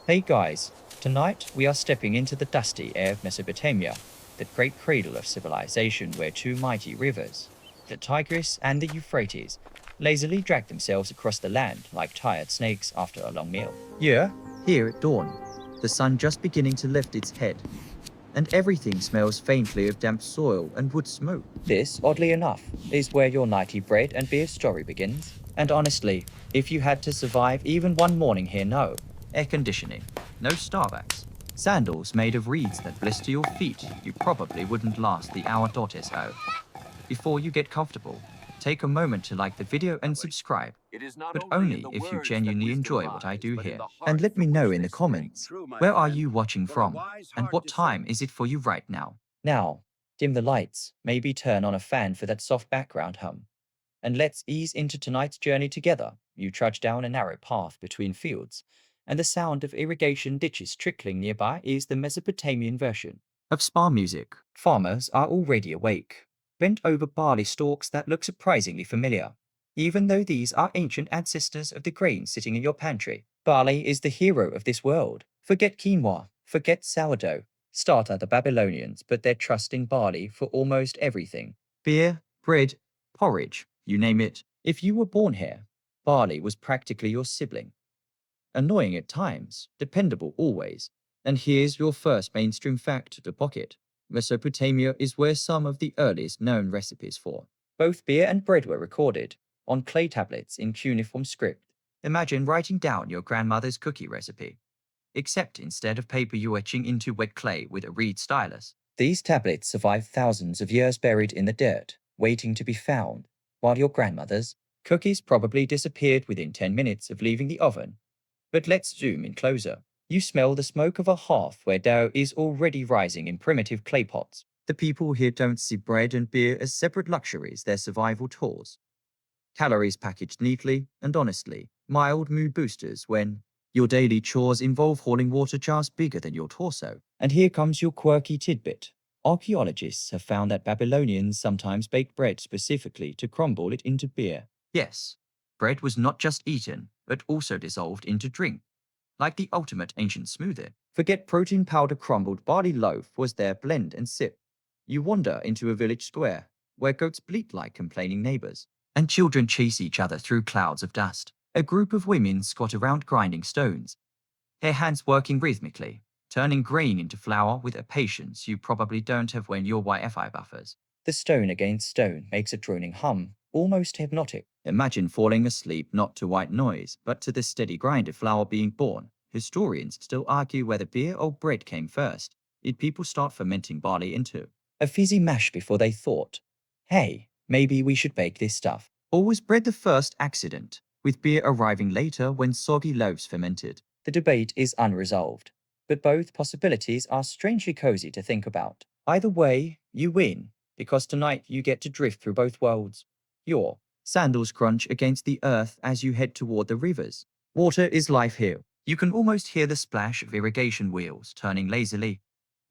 Hey guys, tonight we are stepping into the dusty air of Mesopotamia, that great cradle of civilization where two mighty rivers, the Tigris and the Euphrates, lazily drag themselves across the land like tired snakes after a long meal. Yeah, here at dawn, the sun just beginning to lift its head, and everything smells faintly of damp soil and wood smoke. This, oddly enough, is where your nightly bread and beer story begins. And honestly, if you had to survive even one morning here, no air conditioning, no Starbucks, sandals made of reeds that blister your feet, you probably wouldn't last the hour.so. Before you get comfortable, take a moment to like the video and subscribe, but only if you genuinely enjoy what I do here. And let me know in the comments, where are you watching from, and what time is it for you right now? Now, dim the lights, maybe turn on a fan for that soft background hum, and let's ease into tonight's journey together. You trudge down a narrow path between fields, and the sound of irrigation ditches trickling nearby is the Mesopotamian version of spa music. Farmers are already awake, bent over barley stalks that look surprisingly familiar, even though these are ancient ancestors of the grain sitting in your pantry. Barley is the hero of this world. Forget quinoa, forget sourdough. Start at the Babylonians, but they're trusting barley for almost everything. Beer, bread, porridge, you name it. If you were born here, barley was practically your sibling. Annoying at times, dependable always. And here's your first mainstream fact to pocket. Mesopotamia is where some of the earliest known recipes for both beer and bread were recorded, on clay tablets in cuneiform script. Imagine writing down your grandmother's cookie recipe, except instead of paper you're etching into wet clay with a reed stylus. These tablets survived thousands of years buried in the dirt, waiting to be found, while your grandmother's cookies probably disappeared within 10 minutes of leaving the oven. But let's zoom in closer. You smell the smoke of a hearth where dough is already rising in primitive clay pots. The people here don't see bread and beer as separate luxuries, they're survival tools. Calories packaged neatly and honestly, mild mood boosters when your daily chores involve hauling water jars bigger than your torso. And here comes your quirky tidbit. Archaeologists have found that Babylonians sometimes baked bread specifically to crumble it into beer. Yes, bread was not just eaten, but also dissolved into drink, like the ultimate ancient smoothie. Forget protein powder, crumbled barley loaf was their blend and sip. You wander into a village square, where goats bleat like complaining neighbors, and children chase each other through clouds of dust. A group of women squat around grinding stones, their hands working rhythmically, turning grain into flour with a patience you probably don't have when your Wi-Fi buffers. The stone against stone makes a droning hum, almost hypnotic. Imagine falling asleep not to white noise, but to the steady grind of flour being born. Historians still argue whether beer or bread came first. Did people start fermenting barley into a fizzy mash before they thought, hey, maybe we should bake this stuff? Or was bread the first accident, with beer arriving later when soggy loaves fermented? The debate is unresolved, but both possibilities are strangely cozy to think about. Either way, you win, because tonight you get to drift through both worlds. Your sandals crunch against the earth as you head toward the rivers. Water is life here. You can almost hear the splash of irrigation wheels turning lazily,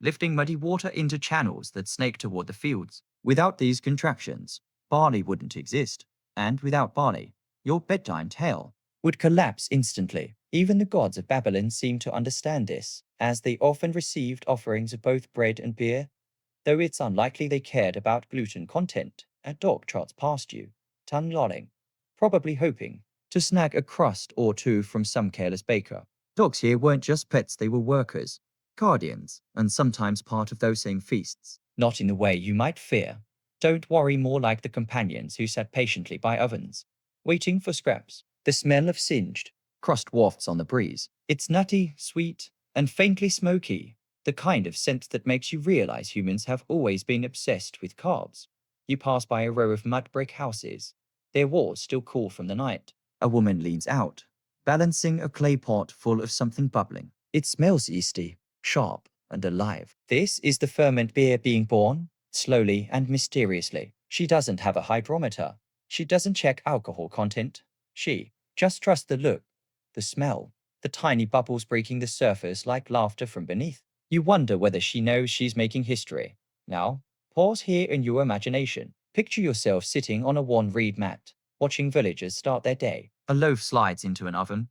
lifting muddy water into channels that snake toward the fields. Without these contractions, barley wouldn't exist. And without barley, your bedtime tale would collapse instantly. Even the gods of Babylon seem to understand this, as they often received offerings of both bread and beer, though it's unlikely they cared about gluten content. A dog trots past you, tongue lolling, probably hoping to snag a crust or two from some careless baker. Dogs here weren't just pets, they were workers, guardians, and sometimes part of those same feasts. Not in the way you might fear. Don't worry, more like the companions who sat patiently by ovens, waiting for scraps. The smell of singed crust wafts on the breeze. It's nutty, sweet, and faintly smoky, the kind of scent that makes you realize humans have always been obsessed with carbs. You pass by a row of mud brick houses, their walls still cool from the night. A woman leans out, balancing a clay pot full of something bubbling. It smells yeasty, sharp, and alive. This is the ferment beer being born, slowly and mysteriously. She doesn't have a hydrometer. She doesn't check alcohol content. She just trusts the look, the smell, the tiny bubbles breaking the surface like laughter from beneath. You wonder whether she knows she's making history. Now, pause here in your imagination. Picture yourself sitting on a worn reed mat, watching villagers start their day. A loaf slides into an oven.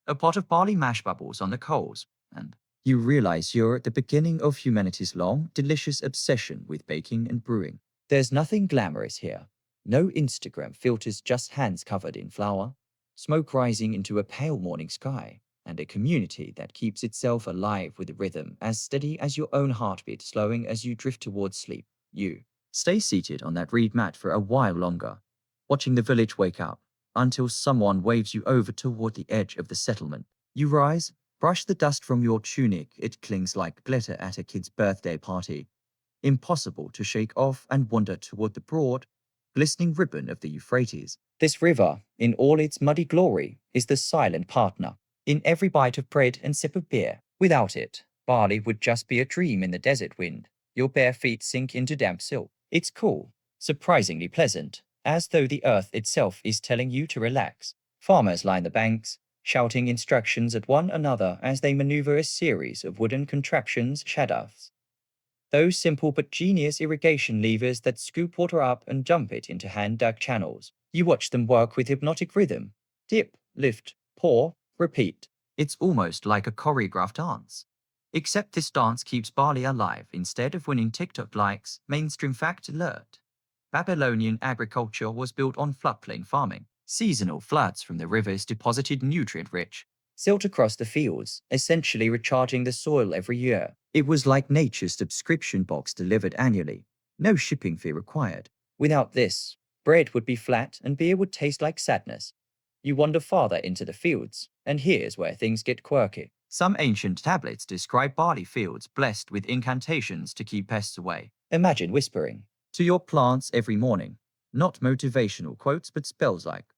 a pot of barley mash bubbles on the coals, and you realize you're at the beginning of humanity's long, delicious obsession with baking and brewing. There's nothing glamorous here. No Instagram filters, just hands covered in flour, smoke rising into a pale morning sky, and a community that keeps itself alive with a rhythm as steady as your own heartbeat, slowing as you drift towards sleep. You stay seated on that reed mat for a while longer, watching the village wake up, until someone waves you over toward the edge of the settlement. You rise, brush the dust from your tunic, it clings like glitter at a kid's birthday party. Impossible to shake off, and wander toward the broad, glistening ribbon of the Euphrates. This river, in all its muddy glory, is the silent partner in every bite of bread and sip of beer. Without it, barley would just be a dream in the desert wind. Your bare feet sink into damp silt. It's cool, surprisingly pleasant, as though the earth itself is telling you to relax. Farmers line the banks, shouting instructions at one another as they maneuver a series of wooden contraptions, shadows. Those simple but genius irrigation levers that scoop water up and dump it into hand-dug channels. You watch them work with hypnotic rhythm. Dip, lift, pour, repeat. It's almost like a choreographed dance. Except this dance keeps barley alive instead of winning TikTok likes. Mainstream fact alert. Babylonian agriculture was built on floodplain farming. Seasonal floods from the rivers deposited nutrient-rich silt across the fields, essentially recharging the soil every year. It was like nature's subscription box delivered annually. No shipping fee required. Without this, bread would be flat and beer would taste like sadness. You wander farther into the fields, and here's where things get quirky. Some ancient tablets describe barley fields blessed with incantations to keep pests away. Imagine whispering to your plants every morning, not motivational quotes but spells like,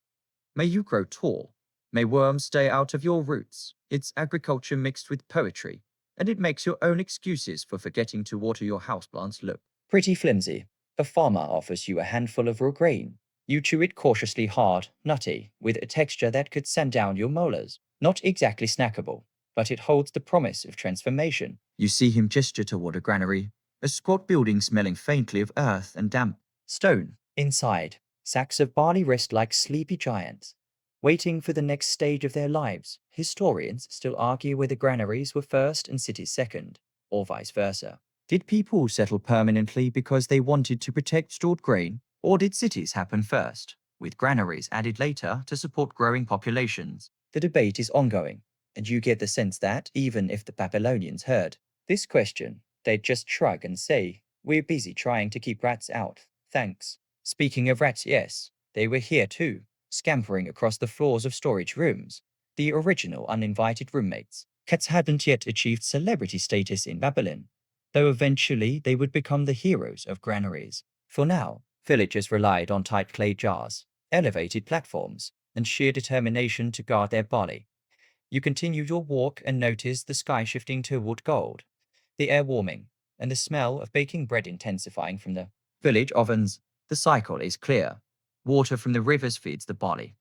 "May you grow tall. May worms stay out of your roots." It's agriculture mixed with poetry, and it makes your own excuses for forgetting to water your houseplants look pretty flimsy. A farmer offers you a handful of raw grain. You chew it cautiously hard, nutty, with a texture that could sand down your molars. Not exactly snackable, but it holds the promise of transformation. You see him gesture toward a granary, a squat building smelling faintly of earth and damp stone. Inside, sacks of barley rest like sleepy giants, waiting for the next stage of their lives. Historians still argue whether granaries were first and cities second, or vice versa. Did people settle permanently because they wanted to protect stored grain, or did cities happen first, with granaries added later to support growing populations? The debate is ongoing, and you get the sense that, even if the Babylonians heard this question, they'd just shrug and say, "We're busy trying to keep rats out, thanks." Speaking of rats, yes, they were here too, scampering across the floors of storage rooms. The original uninvited roommates. Cats hadn't yet achieved celebrity status in Babylon, though eventually they would become the heroes of granaries. For now, villagers relied on tight clay jars, elevated platforms, and sheer determination to guard their barley. You continue your walk and notice the sky shifting toward gold, the air warming, and the smell of baking bread intensifying from the village ovens. The cycle is clear. Water from the rivers feeds the barley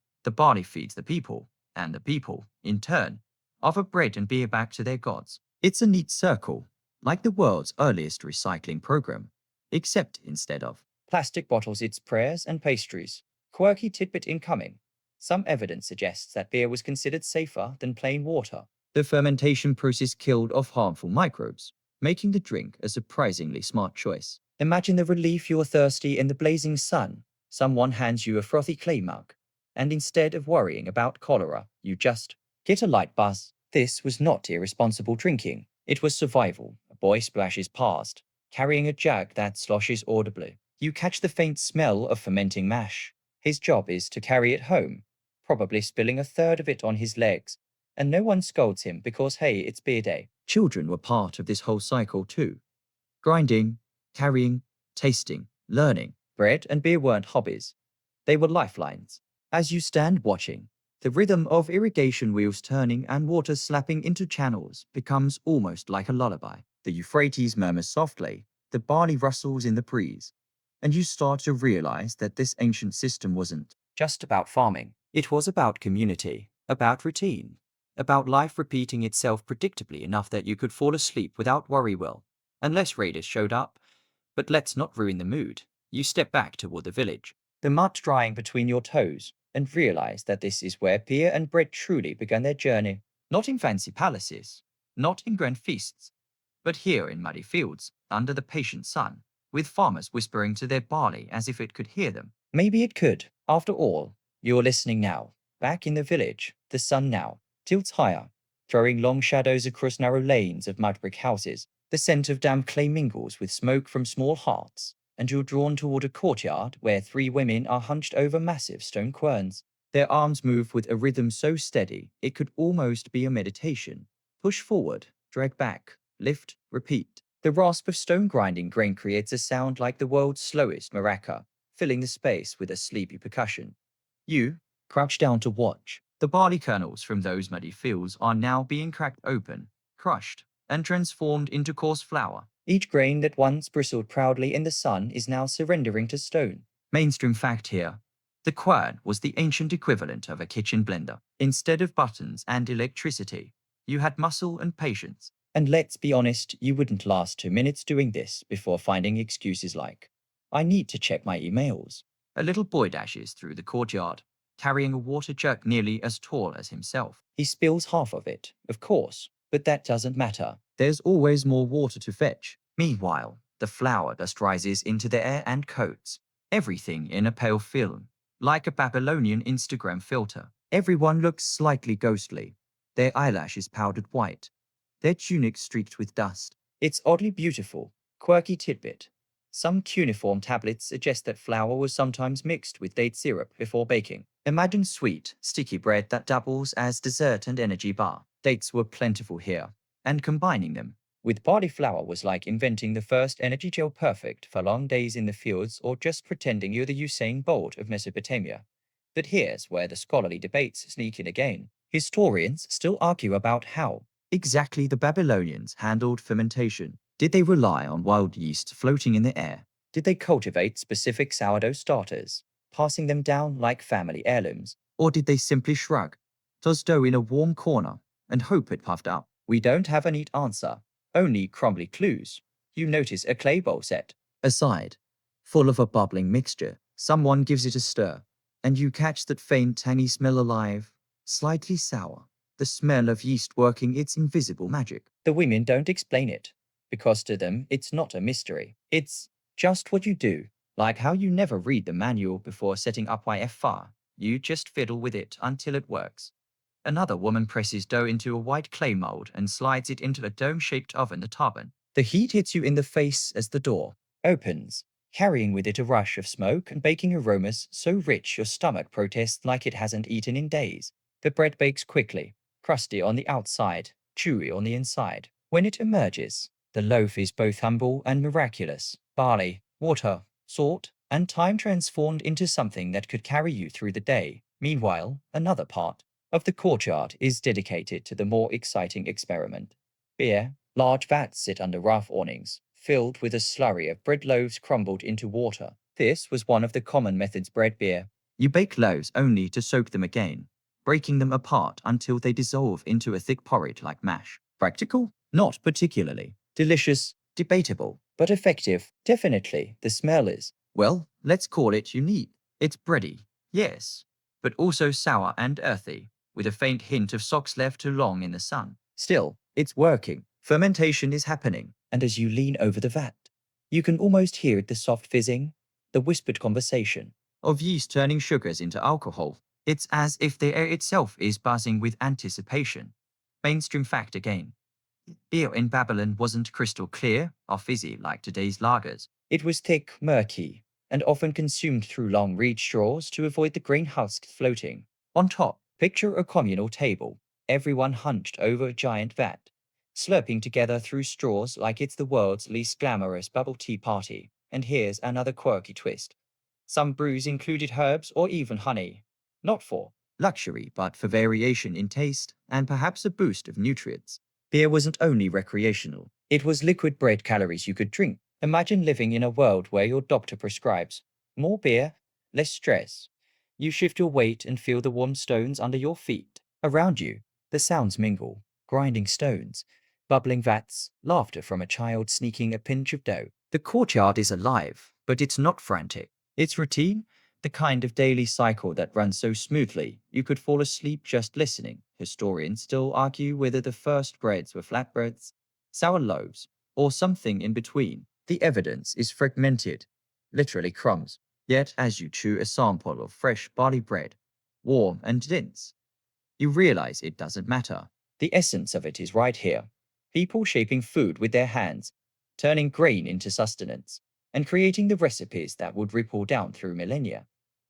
feeds the people, and the people, in turn, offer bread and beer back to their gods. It's a neat circle, like the world's earliest recycling program, except instead of plastic bottles, it's prayers and pastries. Quirky tidbit incoming. Some evidence suggests that beer was considered safer than plain water. The fermentation process killed off harmful microbes, making the drink a surprisingly smart choice. Imagine the relief you're thirsty in the blazing sun. Someone hands you a frothy clay mug, and instead of worrying about cholera, you just get a light buzz. This was not irresponsible drinking. It was survival. A boy splashes past, carrying a jug that sloshes audibly. You catch the faint smell of fermenting mash. His job is to carry it home, probably spilling a third of it on his legs, and no one scolds him because, hey, it's beer day. Children were part of this whole cycle too. Grinding, carrying, tasting, learning. Bread and beer weren't hobbies. They were lifelines. As you stand watching, the rhythm of irrigation wheels turning and water slapping into channels becomes almost like a lullaby. The Euphrates murmurs softly, the barley rustles in the breeze, and you start to realize that this ancient system wasn't just about farming. It was about community, about routine, about life repeating itself predictably enough that you could fall asleep without worry, well, unless raiders showed up. But let's not ruin the mood. You step back toward the village, the mud drying between your toes. and realized that this is where beer and bread truly began their journey. Not in fancy palaces, not in grand feasts, but here in muddy fields, under the patient sun, with farmers whispering to their barley as if it could hear them. Maybe it could. After all, you're listening now. Back in the village, the sun now tilts higher, throwing long shadows across narrow lanes of mud brick houses. The scent of damp clay mingles with smoke from small hearths, and you're drawn toward a courtyard where three women are hunched over massive stone querns. Their arms move with a rhythm so steady it could almost be a meditation. Push forward, drag back, lift, repeat. The rasp of stone grinding grain creates a sound like the world's slowest maraca, filling the space with a sleepy percussion. You crouch down to watch. The barley kernels from those muddy fields are now being cracked open, crushed, and transformed into coarse flour. Each grain that once bristled proudly in the sun is now surrendering to stone. Mainstream fact here. The quern was the ancient equivalent of a kitchen blender. Instead of buttons and electricity, you had muscle and patience. And let's be honest, you wouldn't last 2 minutes doing this before finding excuses like, I need to check my emails. A little boy dashes through the courtyard, carrying a water jug nearly as tall as himself. He spills half of it, of course, but that doesn't matter. There's always more water to fetch. Meanwhile, the flour dust rises into the air and coats everything in a pale film, like a Babylonian Instagram filter. Everyone looks slightly ghostly, their eyelashes powdered white, their tunics streaked with dust. It's oddly beautiful, quirky tidbit. Some cuneiform tablets suggest that flour was sometimes mixed with date syrup before baking. Imagine sweet, sticky bread that doubles as dessert and energy bar. Dates were plentiful here, and combining them with barley flour was like inventing the first energy gel, perfect for long days in the fields or just pretending you're the Usain Bolt of Mesopotamia. But here's where the scholarly debates sneak in again. Historians still argue about how exactly the Babylonians handled fermentation. Did they rely on wild yeast floating in the air? Did they cultivate specific sourdough starters, passing them down like family heirlooms? Or did they simply shrug, toss dough in a warm corner, and hope it puffed up? We don't have a neat answer, only crumbly clues. You notice a clay bowl set aside, full of a bubbling mixture. Someone gives it a stir, and you catch that faint tangy smell, alive, slightly sour, the smell of yeast working its invisible magic. The women don't explain it, because to them it's not a mystery. It's just what you do, like how you never read the manual before setting up YFR. You just fiddle with it until it works. Another woman presses dough into a white clay mold and slides it into a dome-shaped oven, the tavern. The heat hits you in the face as the door opens, carrying with it a rush of smoke and baking aromas so rich your stomach protests like it hasn't eaten in days. The bread bakes quickly, crusty on the outside, chewy on the inside. When it emerges, the loaf is both humble and miraculous. Barley, water, salt, and time transformed into something that could carry you through the day. Meanwhile, another part of the courtyard is dedicated to the more exciting experiment. Beer, large vats sit under rough awnings, filled with a slurry of bread loaves crumbled into water. This was one of the common methods bred beer. You bake loaves only to soak them again, breaking them apart until they dissolve into a thick porridge like mash. Practical? Not particularly. Delicious? Debatable. But effective? Definitely. The smell is, well, let's call it unique. It's bready, yes, but also sour and earthy, with a faint hint of socks left too long in the sun. Still, it's working. Fermentation is happening, and as you lean over the vat, you can almost hear the soft fizzing, the whispered conversation of yeast turning sugars into alcohol. It's as if the air itself is buzzing with anticipation. Mainstream fact again. Beer in Babylon wasn't crystal clear or fizzy like today's lagers. It was thick, murky, and often consumed through long reed straws to avoid the grain husks floating. On top, picture a communal table, everyone hunched over a giant vat, slurping together through straws like it's the world's least glamorous bubble tea party. And here's another quirky twist. Some brews included herbs or even honey, not for luxury but for variation in taste and perhaps a boost of nutrients. Beer wasn't only recreational, it was liquid bread calories you could drink. Imagine living in a world where your doctor prescribes more beer, less stress. You shift your weight and feel the warm stones under your feet. Around you, the sounds mingle, grinding stones, bubbling vats, laughter from a child sneaking a pinch of dough. The courtyard is alive, but it's not frantic. It's routine, The kind of daily cycle that runs so smoothly you could fall asleep just listening. Historians still argue whether the first breads were flatbreads, sour loaves, or something in between. The evidence is fragmented, literally crumbs. Yet, as you chew a sample of fresh barley bread, warm and dense, you realize it doesn't matter. The essence of it is right here. People shaping food with their hands, turning grain into sustenance, and creating the recipes that would ripple down through millennia.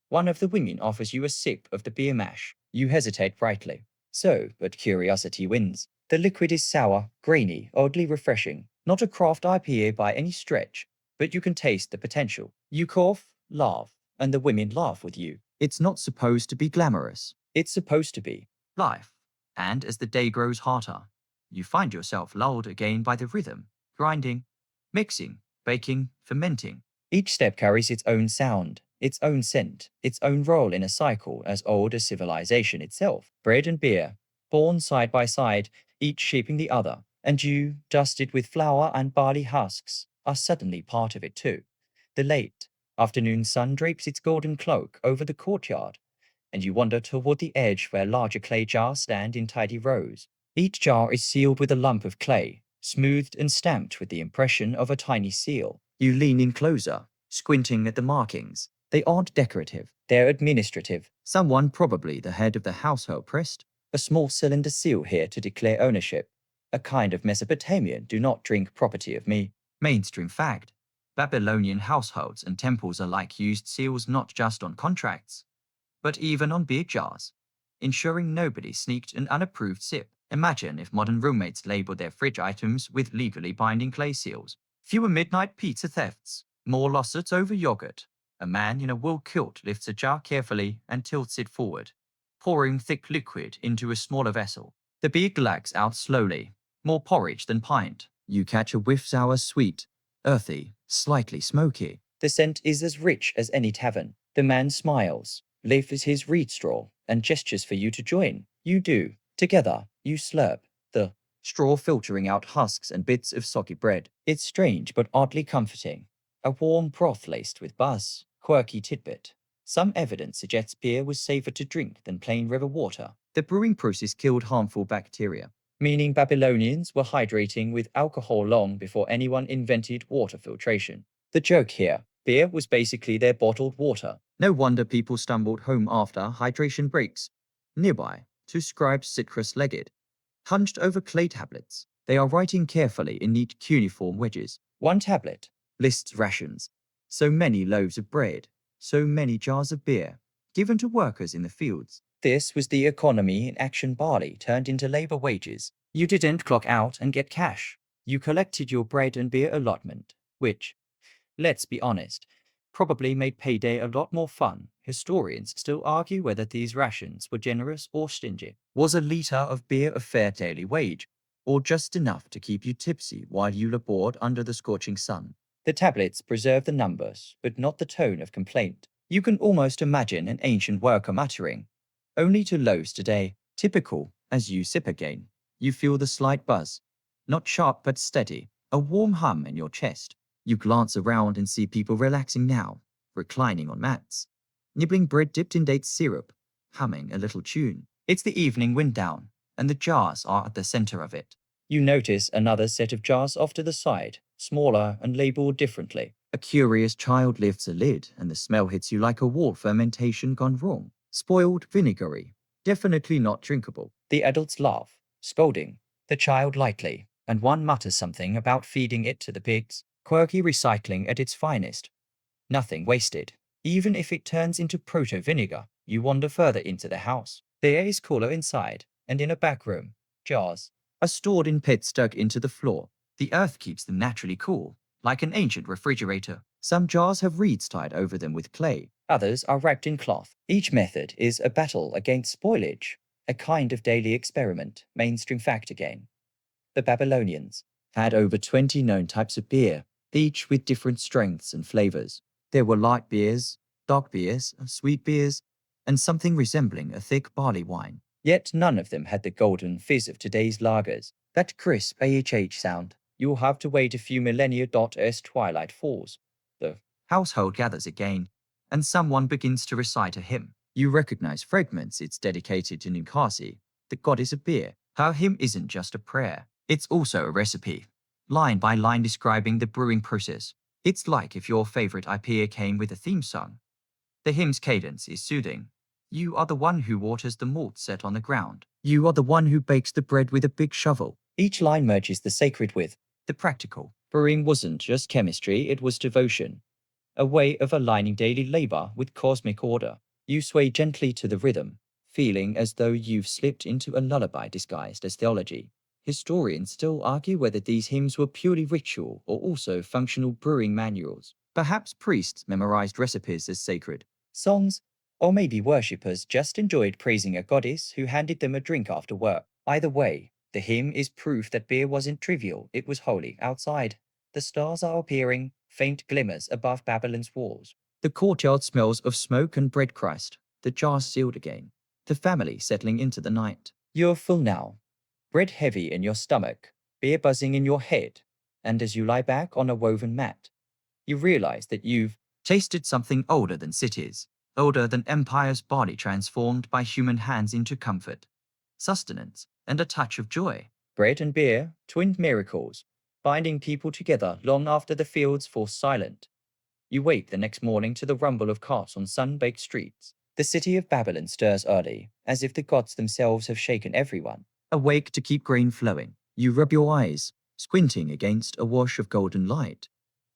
One of the women offers you a sip of the beer mash. You hesitate brightly. So, but curiosity wins. The liquid is sour, grainy, oddly refreshing. Not a craft IPA by any stretch, but you can taste the potential. You cough, laugh, and the women laugh with you. It's not supposed to be glamorous. It's supposed to be life. And as the day grows hotter, you find yourself lulled again by the rhythm, grinding, mixing, baking, fermenting. Each step carries its own sound, its own scent, its own role in a cycle as old as civilization itself. Bread and beer, born side by side, each shaping the other, and you, dusted with flour and barley husks, are suddenly part of it too. The late afternoon sun drapes its golden cloak over the courtyard, and you wander toward the edge where larger clay jars stand in tidy rows. Each jar is sealed with a lump of clay, smoothed and stamped with the impression of a tiny seal. You lean in closer, squinting at the markings. They aren't decorative, they're administrative. Someone, probably the head of the household, pressed a small cylinder seal here to declare ownership. A kind of Mesopotamian do not drink property of me. Mainstream fact. Babylonian households and temples alike used seals not just on contracts, but even on beer jars, ensuring nobody sneaked an unapproved sip. Imagine if modern roommates labeled their fridge items with legally binding clay seals. Fewer midnight pizza thefts, more lawsuits over yogurt. A man in a wool kilt lifts a jar carefully and tilts it forward, pouring thick liquid into a smaller vessel. The beer glags out slowly, more porridge than pint. You catch a whiff sour sweet, earthy, slightly smoky. The scent is as rich as any tavern. The man smiles, lifts his reed straw, and gestures for you to join. You do. Together, you slurp, the straw filtering out husks and bits of soggy bread. It's strange but oddly comforting. A warm broth laced with buzz, quirky tidbit. Some evidence suggests beer was safer to drink than plain river water. The brewing process killed harmful bacteria, meaning Babylonians were hydrating with alcohol long before anyone invented water filtration. The joke here, beer was basically their bottled water. No wonder people stumbled home after hydration breaks. Nearby, two scribes citrus-legged, hunched over clay tablets. They are writing carefully in neat cuneiform wedges. One tablet lists rations. So many loaves of bread, so many jars of beer, given to workers in the fields. This was the economy in action. Barley turned into labor wages. You didn't clock out and get cash. You collected your bread and beer allotment, which, let's be honest, probably made payday a lot more fun. Historians still argue whether these rations were generous or stingy. Was a liter of beer a fair daily wage, or just enough to keep you tipsy while you labored under the scorching sun? The tablets preserve the numbers, but not the tone of complaint. You can almost imagine an ancient worker muttering, "Only 2 loaves today." Typical. As you sip again, you feel the slight buzz, not sharp but steady, a warm hum in your chest. You glance around and see people relaxing now, reclining on mats, nibbling bread dipped in date syrup, humming a little tune. It's the evening wind down, and the jars are at the center of it. You notice another set of jars off to the side, smaller and labeled differently. A curious child lifts a lid, and the smell hits you like a wall. Fermentation gone wrong. Spoiled, vinegary, definitely not drinkable. The adults laugh, scolding the child lightly, and one mutters something about feeding it to the pigs. Quirky recycling at its finest. Nothing wasted. Even if it turns into proto-vinegar, you wander further into the house. The air is cooler inside, and in a back room, jars are stored in pits dug into the floor. The earth keeps them naturally cool, like an ancient refrigerator. Some jars have reeds tied over them with clay. Others are wrapped in cloth. Each method is a battle against spoilage, a kind of daily experiment. Mainstream fact again. The Babylonians had over 20 known types of beer, each with different strengths and flavors. There were light beers, dark beers, sweet beers, and something resembling a thick barley wine. Yet none of them had the golden fizz of today's lagers. That crisp AHH sound. You'll have to wait a few millennia as twilight falls. The household gathers again, and someone begins to recite a hymn. You recognize fragments it's dedicated to Ninkasi, the goddess of beer. Her hymn isn't just a prayer, it's also a recipe, line by line describing the brewing process. It's like if your favorite IPA came with a theme song. The hymn's cadence is soothing. You are the one who waters the malt set on the ground. You are the one who bakes the bread with a big shovel. Each line merges the sacred with the practical. Brewing wasn't just chemistry, it was devotion, a way of aligning daily labor with cosmic order. You sway gently to the rhythm, feeling as though you've slipped into a lullaby disguised as theology. Historians still argue whether these hymns were purely ritual or also functional brewing manuals. Perhaps priests memorized recipes as sacred songs, or maybe worshippers just enjoyed praising a goddess who handed them a drink after work. Either way, the hymn is proof that beer wasn't trivial, it was holy. Outside, the stars are appearing, faint glimmers above Babylon's walls. The courtyard smells of smoke and bread crust, the jars sealed again, the family settling into the night. You're full now, bread heavy in your stomach, beer buzzing in your head, and as you lie back on a woven mat, you realize that you've tasted something older than cities, older than empires, barley transformed by human hands into comfort, sustenance, and a touch of joy. Bread and beer, twin miracles, binding people together long after the fields fall silent. You wake the next morning to the rumble of carts on sun-baked streets. The city of Babylon stirs early, as if the gods themselves have shaken everyone awake to keep grain flowing. You rub your eyes, squinting against a wash of golden light,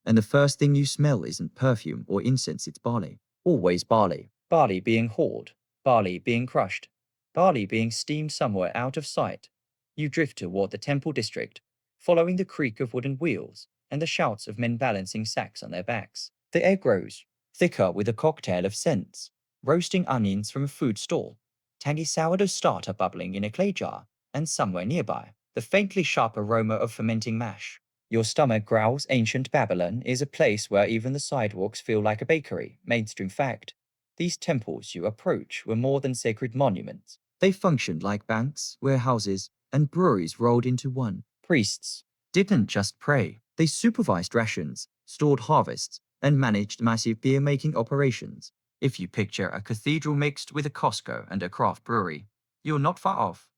and the first thing you smell isn't perfume or incense, it's barley. Always barley. Barley being hauled, barley being crushed, barley being steamed somewhere out of sight. You drift toward the temple district, following the creak of wooden wheels and the shouts of men balancing sacks on their backs. The air grows thicker with a cocktail of scents, roasting onions from a food stall, tangy sourdough starter bubbling in a clay jar, and somewhere nearby, the faintly sharp aroma of fermenting mash. Your stomach growls. Ancient Babylon is a place where even the sidewalks feel like a bakery. Mainstream fact. These temples you approach were more than sacred monuments. They functioned like banks, warehouses, and breweries rolled into one. Priests didn't just pray, they supervised rations, stored harvests, and managed massive beer-making operations. If you picture a cathedral mixed with a Costco and a craft brewery, you're not far off.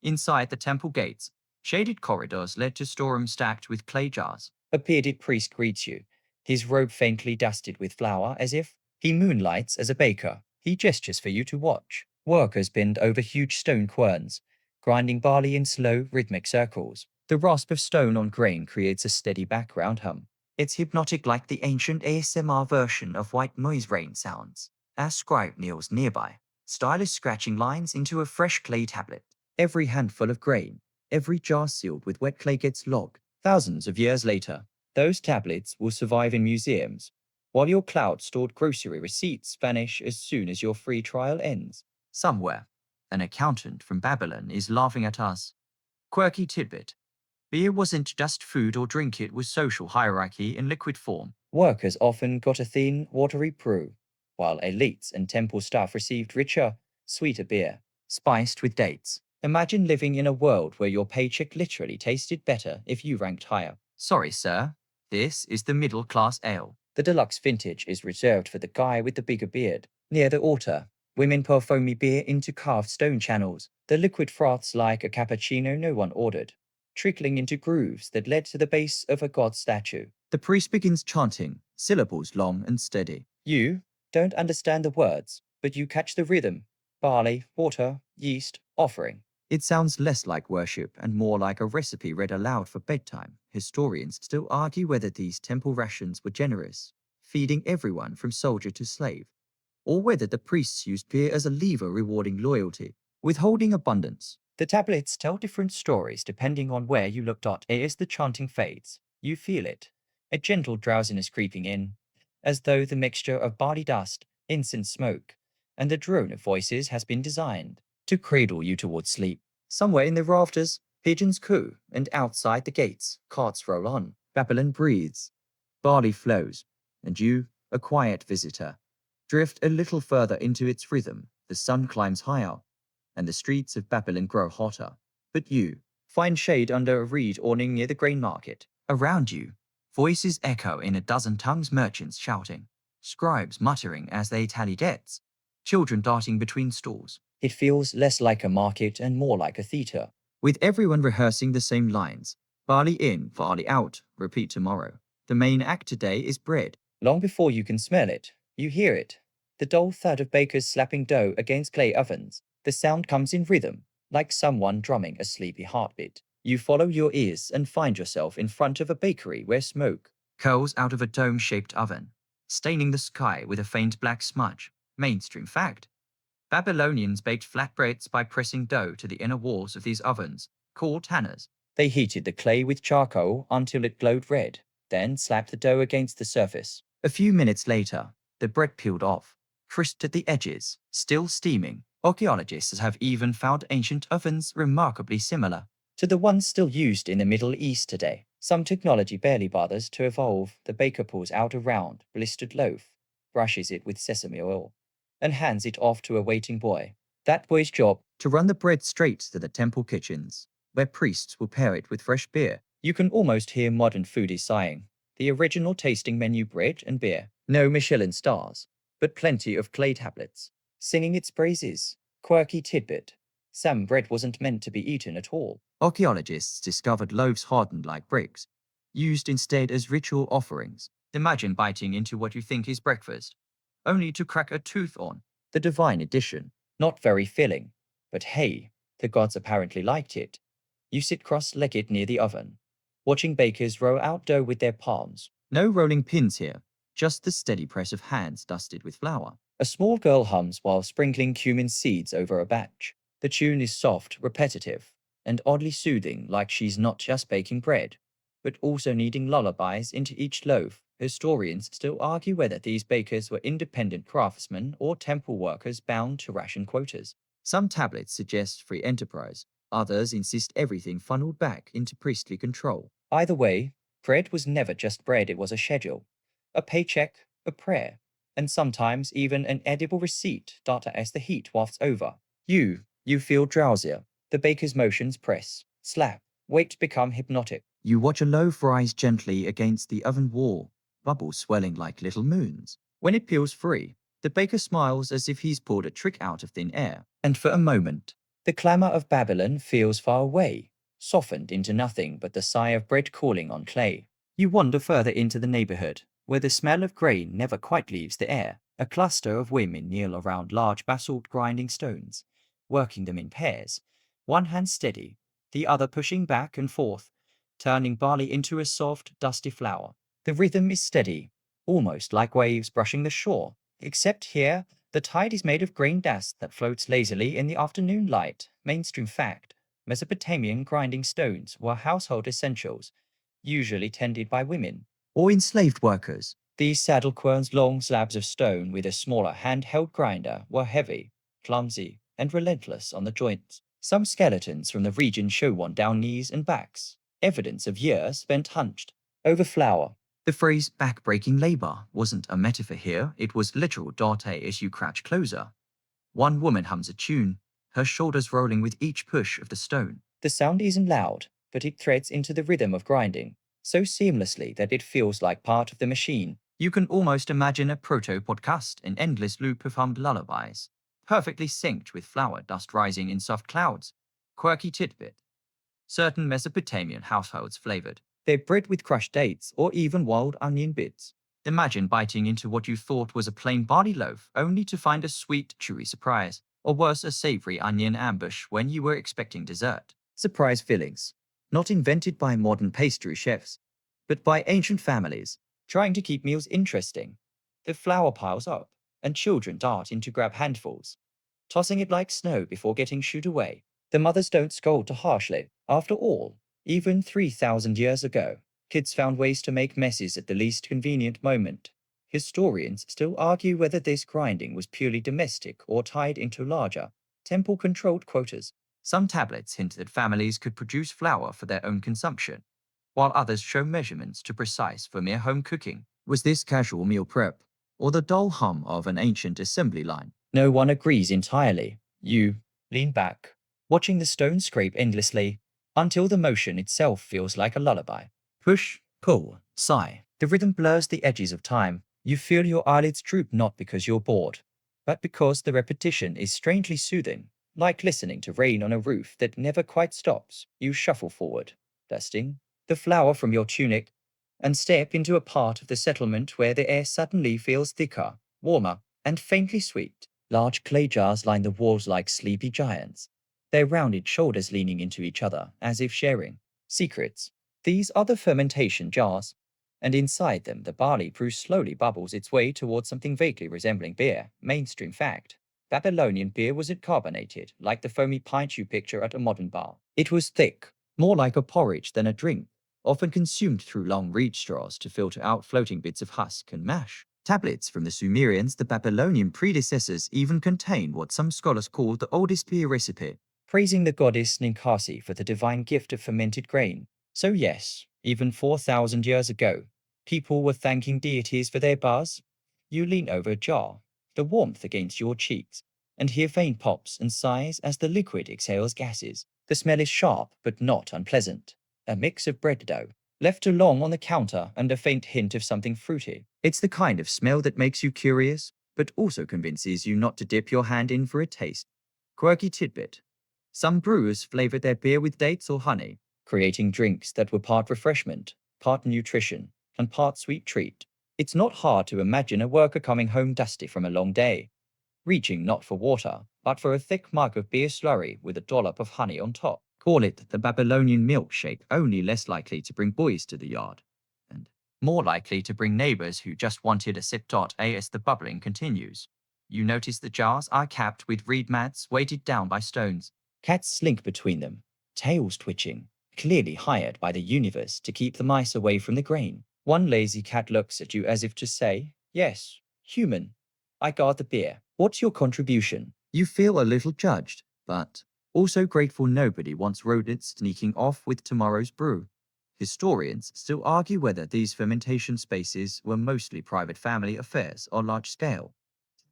Inside the temple gates, shaded corridors led to storerooms stacked with clay jars. A bearded priest greets you, his robe faintly dusted with flour as if he moonlights as a baker. He gestures for you to watch. Workers bend over huge stone querns, grinding barley in slow, rhythmic circles. The rasp of stone on grain creates a steady background hum. It's hypnotic, like the ancient ASMR version of white noise rain sounds. As scribe kneels nearby, stylus scratching lines into a fresh clay tablet. Every handful of grain, every jar sealed with wet clay gets logged. Thousands of years later, those tablets will survive in museums, while your cloud-stored grocery receipts vanish as soon as your free trial ends. Somewhere, an accountant from Babylon is laughing at us. Quirky tidbit. Beer wasn't just food or drink, it was social hierarchy in liquid form. Workers often got a thin, watery brew, while elites and temple staff received richer, sweeter beer, spiced with dates. Imagine living in a world where your paycheck literally tasted better if you ranked higher. Sorry, sir. This is the middle-class ale. The deluxe vintage is reserved for the guy with the bigger beard. Near the altar, women pour foamy beer into carved stone channels. The liquid froths like a cappuccino no one ordered, trickling into grooves that led to the base of a god statue. The priest begins chanting, syllables long and steady. You don't understand the words, but you catch the rhythm. Barley, water, yeast, offering. It sounds less like worship and more like a recipe read aloud for bedtime. Historians still argue whether these temple rations were generous, feeding everyone from soldier to slave, or whether the priests used beer as a lever rewarding loyalty, withholding abundance. The tablets tell different stories depending on where you looked at. As the chanting fades, you feel it, a gentle drowsiness creeping in, as though the mixture of barley dust, incense smoke, and the drone of voices has been designed to cradle you towards sleep. Somewhere in the rafters, pigeons coo, and outside the gates, carts roll on. Babylon breathes, barley flows, and you, a quiet visitor, drift a little further into its rhythm. The sun climbs higher, and the streets of Babylon grow hotter. But you find shade under a reed awning near the grain market. Around you, voices echo in a dozen tongues, merchants shouting, scribes muttering as they tally debts, children darting between stalls. It feels less like a market and more like a theatre, with everyone rehearsing the same lines. Barley in, barley out, repeat tomorrow. The main act today is bread. Long before you can smell it, you hear it. The dull thud of bakers slapping dough against clay ovens. The sound comes in rhythm, like someone drumming a sleepy heartbeat. You follow your ears and find yourself in front of a bakery where smoke curls out of a dome-shaped oven, staining the sky with a faint black smudge. Mainstream fact: Babylonians baked flatbreads by pressing dough to the inner walls of these ovens, called tanners. They heated the clay with charcoal until it glowed red, then slapped the dough against the surface. A few minutes later, the bread peeled off, crisped at the edges, still steaming. Archaeologists have even found ancient ovens remarkably similar to the ones still used in the Middle East today. Some technology barely bothers to evolve. The baker pulls out a round, blistered loaf, brushes it with sesame oil, and hands it off to a waiting boy. That boy's job to run the bread straight to the temple kitchens, where priests will pair it with fresh beer. You can almost hear modern foodies sighing. The original tasting menu: bread and beer. No Michelin stars, but plenty of clay tablets, singing its praises. Quirky tidbit: some bread wasn't meant to be eaten at all. Archaeologists discovered loaves hardened like bricks, used instead as ritual offerings. Imagine biting into what you think is breakfast, only to crack a tooth on the divine edition. Not very filling, but hey, the gods apparently liked it. You sit cross-legged near the oven, watching bakers roll out dough with their palms. No rolling pins here, just the steady press of hands dusted with flour. A small girl hums while sprinkling cumin seeds over a batch. The tune is soft, repetitive, and oddly soothing, like she's not just baking bread, but also kneading lullabies into each loaf. Historians still argue whether these bakers were independent craftsmen or temple workers bound to ration quotas. Some tablets suggest free enterprise, others insist everything funneled back into priestly control. Either way, bread was never just bread, it was a schedule, a paycheck, a prayer, and sometimes even an edible receipt. Data as the heat wafts over. You feel drowsier. The baker's motions: press, slap, wait, become hypnotic. You watch a loaf rise gently against the oven wall, bubbles swelling like little moons. When it peels free, the baker smiles as if he's pulled a trick out of thin air. And for a moment, the clamor of Babylon feels far away, softened into nothing but the sigh of bread cooling on clay. You wander further into the neighborhood, where the smell of grain never quite leaves the air. A cluster of women kneel around large basalt grinding stones, working them in pairs, one hand steady, the other pushing back and forth, turning barley into a soft, dusty flour. The rhythm is steady, almost like waves brushing the shore, except here, the tide is made of grain dust that floats lazily in the afternoon light. Mainstream fact: Mesopotamian grinding stones were household essentials, usually tended by women or enslaved workers. These saddle querns, long slabs of stone with a smaller handheld grinder, were heavy, clumsy, and relentless on the joints. Some skeletons from the region show one down knees and backs, evidence of years spent hunched over flour. The phrase back-breaking labor wasn't a metaphor here, it was literal. As you crouch closer, one woman hums a tune, her shoulders rolling with each push of the stone. The sound isn't loud, but it threads into the rhythm of grinding, so seamlessly that it feels like part of the machine. You can almost imagine a proto-podcast, an endless loop of hummed lullabies, perfectly synced with flour dust rising in soft clouds. Quirky tidbit: certain Mesopotamian households flavored their bread with crushed dates or even wild onion bits. Imagine biting into what you thought was a plain barley loaf, only to find a sweet, chewy surprise, or worse, a savory onion ambush when you were expecting dessert. Surprise fillings, not invented by modern pastry chefs, but by ancient families trying to keep meals interesting. The flour piles up, and children dart in to grab handfuls, tossing it like snow before getting shooed away. The mothers don't scold too harshly. After all, even 3,000 years ago, kids found ways to make messes at the least convenient moment. Historians still argue whether this grinding was purely domestic or tied into larger, temple-controlled quotas. Some tablets hint that families could produce flour for their own consumption, while others show measurements too precise for mere home cooking. Was this casual meal prep, or the dull hum of an ancient assembly line? No one agrees entirely. You lean back, watching the stone scrape endlessly, until the motion itself feels like a lullaby. Push, pull, sigh. The rhythm blurs the edges of time, You feel your eyelids droop not because you're bored, but because the repetition is strangely soothing, like listening to rain on a roof that never quite stops. You shuffle forward, dusting the flour from your tunic, and step into a part of the settlement where the air suddenly feels thicker, warmer, and faintly sweet. Large clay jars line the walls like sleepy giants, their rounded shoulders leaning into each other as if sharing secrets. These are the fermentation jars, and inside them the barley brew slowly bubbles its way towards something vaguely resembling beer. Mainstream fact. Babylonian beer wasn't carbonated, like the foamy pint you picture at a modern bar. It was thick, more like a porridge than a drink, often consumed through long reed straws to filter out floating bits of husk and mash. Tablets from the Sumerians, the Babylonian predecessors, even contain what some scholars call the oldest beer recipe, praising the goddess Ninkasi for the divine gift of fermented grain. So yes, even 4,000 years ago, people were thanking deities for their buzz. You lean over a jar, the warmth against your cheeks, and hear faint pops and sighs as the liquid exhales gases. The smell is sharp but not unpleasant. A mix of bread dough, left too long on the counter, and a faint hint of something fruity. It's the kind of smell that makes you curious, but also convinces you not to dip your hand in for a taste. Quirky tidbit. Some brewers flavored their beer with dates or honey, creating drinks that were part refreshment, part nutrition, and part sweet treat. It's not hard to imagine a worker coming home dusty from a long day, reaching not for water, but for a thick mug of beer slurry with a dollop of honey on top. Call it the Babylonian milkshake, only less likely to bring boys to the yard, and more likely to bring neighbors who just wanted a sip. As the bubbling continues, you notice the jars are capped with reed mats weighted down by stones. Cats slink between them, tails twitching, clearly hired by the universe to keep the mice away from the grain. One lazy cat looks at you as if to say, "Yes, human, I guard the beer. What's your contribution?" You feel a little judged, but also grateful nobody wants rodents sneaking off with tomorrow's brew. Historians still argue whether these fermentation spaces were mostly private family affairs or large-scale,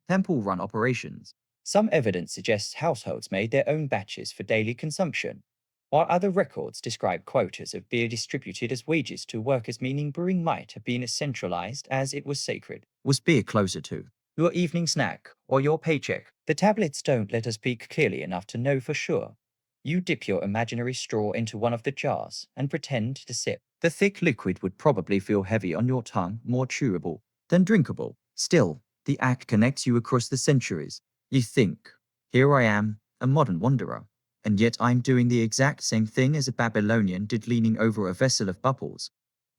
temple-run operations. Some evidence suggests households made their own batches for daily consumption, while other records describe quotas of beer distributed as wages to workers, meaning brewing might have been as centralized as it was sacred. Was beer closer to your evening snack or your paycheck? The tablets don't let us speak clearly enough to know for sure. You dip your imaginary straw into one of the jars and pretend to sip. The thick liquid would probably feel heavy on your tongue, more chewable than drinkable. Still, the act connects you across the centuries. You think, here I am, a modern wanderer, and yet I'm doing the exact same thing as a Babylonian did, leaning over a vessel of bubbles,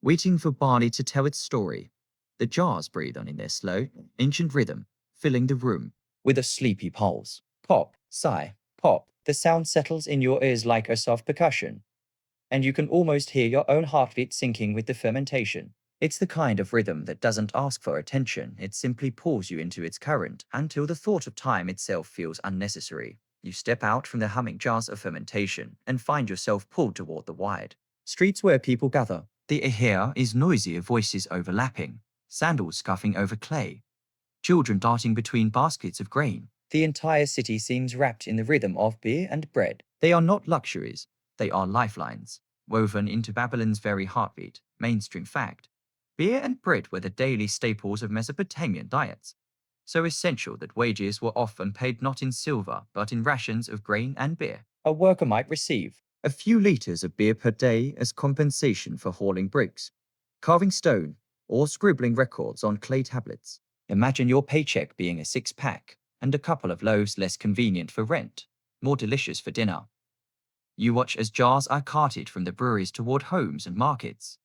waiting for barley to tell its story. The jars breathe on in their slow, ancient rhythm, filling the room with a sleepy pulse. Pop, sigh, pop. The sound settles in your ears like a soft percussion, and you can almost hear your own heartbeat syncing with the fermentation. It's the kind of rhythm that doesn't ask for attention, it simply pulls you into its current until the thought of time itself feels unnecessary. You step out from the humming jars of fermentation and find yourself pulled toward the wide streets where people gather. The air is noisy of voices overlapping, sandals scuffing over clay, children darting between baskets of grain. The entire city seems wrapped in the rhythm of beer and bread. They are not luxuries, they are lifelines, woven into Babylon's very heartbeat. Mainstream fact. Beer and bread were the daily staples of Mesopotamian diets, so essential that wages were often paid not in silver but in rations of grain and beer. A worker might receive a few liters of beer per day as compensation for hauling bricks, carving stone, or scribbling records on clay tablets. Imagine your paycheck being a six-pack and a couple of loaves less convenient for rent, more delicious for dinner. You watch as jars are carted from the breweries toward homes and markets,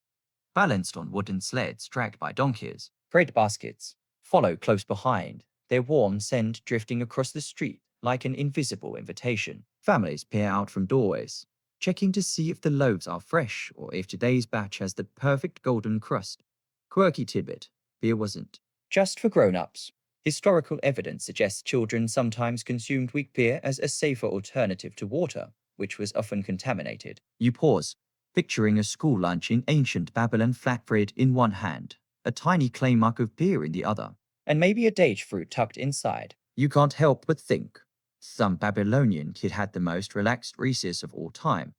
balanced on wooden sleds dragged by donkeys. Bread baskets follow close behind, their warm scent drifting across the street like an invisible invitation. Families peer out from doorways, checking to see if the loaves are fresh or if today's batch has the perfect golden crust. Quirky tidbit, beer wasn't just for grown-ups. Historical evidence suggests children sometimes consumed weak beer as a safer alternative to water, which was often contaminated. You pause, picturing a school lunch in ancient Babylon, flatbread in one hand, a tiny clay mug of beer in the other, and maybe a date fruit tucked inside. You can't help but think, some Babylonian kid had the most relaxed recess of all time.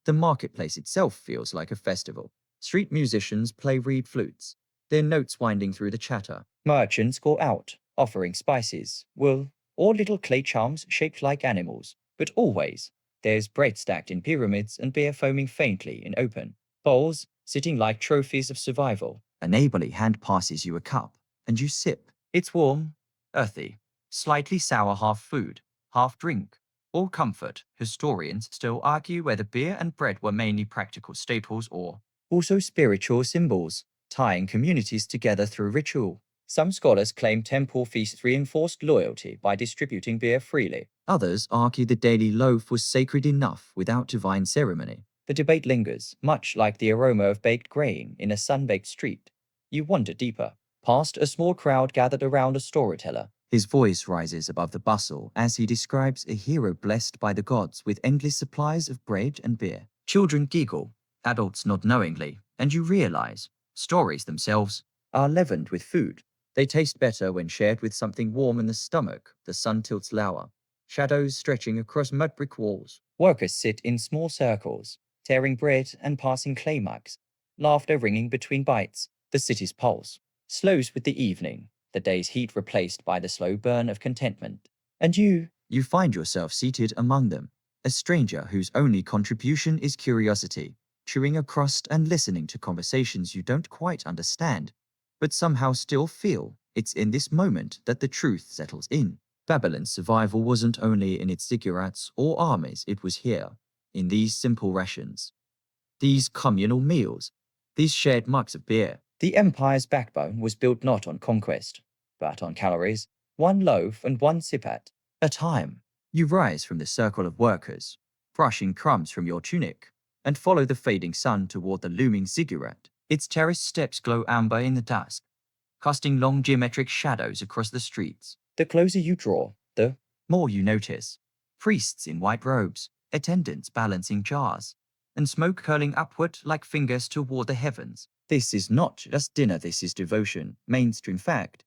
The marketplace itself feels like a festival. Street musicians play reed flutes, their notes winding through the chatter. Merchants go out, offering spices, wool, or little clay charms shaped like animals. But always, there's bread stacked in pyramids and beer foaming faintly in open bowls, sitting like trophies of survival. A neighborly hand passes you a cup, and you sip. It's warm, earthy, slightly sour, half food, half drink. All comfort. Historians still argue whether beer and bread were mainly practical staples or also spiritual symbols, tying communities together through ritual. Some scholars claim temple feasts reinforced loyalty by distributing beer freely. Others argue the daily loaf was sacred enough without divine ceremony. The debate lingers, much like the aroma of baked grain in a sun-baked street. You wander deeper, past a small crowd gathered around a storyteller. His voice rises above the bustle as he describes a hero blessed by the gods with endless supplies of bread and beer. Children giggle, adults nod knowingly, and you realize stories themselves are leavened with food. They taste better when shared with something warm in the stomach. The sun tilts lower, shadows stretching across mud brick walls. Workers sit in small circles, tearing bread and passing clay mugs, laughter ringing between bites. The city's pulse slows with the evening, the day's heat replaced by the slow burn of contentment. And you find yourself seated among them, a stranger whose only contribution is curiosity, chewing a crust and listening to conversations you don't quite understand, but somehow still feel. It's in this moment that the truth settles in. Babylon's survival wasn't only in its ziggurats or armies, it was here, in these simple rations, these communal meals, these shared mugs of beer. The empire's backbone was built not on conquest, but on calories, one loaf and one sip at a time. You rise from the circle of workers, brushing crumbs from your tunic, and follow the fading sun toward the looming ziggurat. Its terraced steps glow amber in the dusk, casting long geometric shadows across the streets. The closer you draw, the more you notice. Priests in white robes, attendants balancing jars, and smoke curling upward like fingers toward the heavens. This is not just dinner, this is devotion, mainstream fact.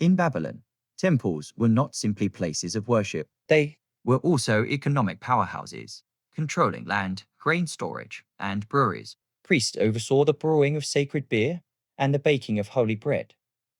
In Babylon, temples were not simply places of worship. They were also economic powerhouses, controlling land, grain storage, and breweries. Priests oversaw the brewing of sacred beer and the baking of holy bread,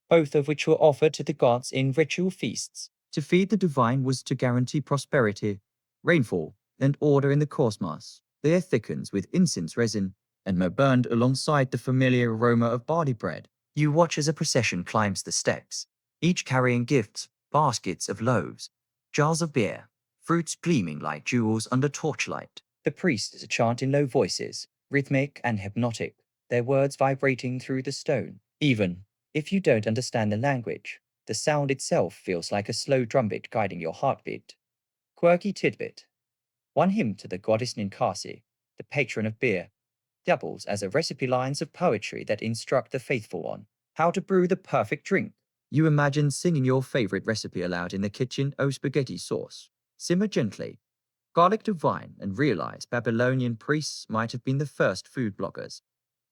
both of which were offered to the gods in ritual feasts. To feed the divine was to guarantee prosperity, rainfall, and order in the cosmos. The air thickens with incense resin and were burned alongside the familiar aroma of barley bread. You watch as a procession climbs the steps, each carrying gifts, baskets of loaves, jars of beer, fruits gleaming like jewels under torchlight. The priests chant in low voices, rhythmic and hypnotic, their words vibrating through the stone. Even if you don't understand the language, the sound itself feels like a slow drumbeat guiding your heartbeat. Quirky tidbit. One hymn to the goddess Ninkasi, the patron of beer, doubles as a recipe lines of poetry that instruct the faithful on how to brew the perfect drink. You imagine singing your favorite recipe aloud in the kitchen. Oh, spaghetti sauce. Simmer gently. Garlic divine, and realize Babylonian priests might have been the first food bloggers.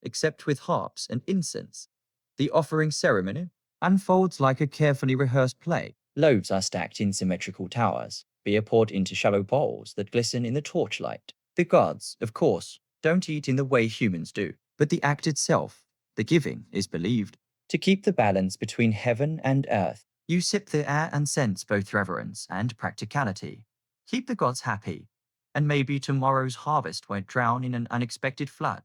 Except with harps and incense, the offering ceremony unfolds like a carefully rehearsed play. Loaves are stacked in symmetrical towers, beer poured into shallow bowls that glisten in the torchlight. The gods, of course, don't eat in the way humans do, but the act itself, the giving, is believed to keep the balance between heaven and earth. You sip the air and sense both reverence and practicality. Keep the gods happy, and maybe tomorrow's harvest won't drown in an unexpected flood.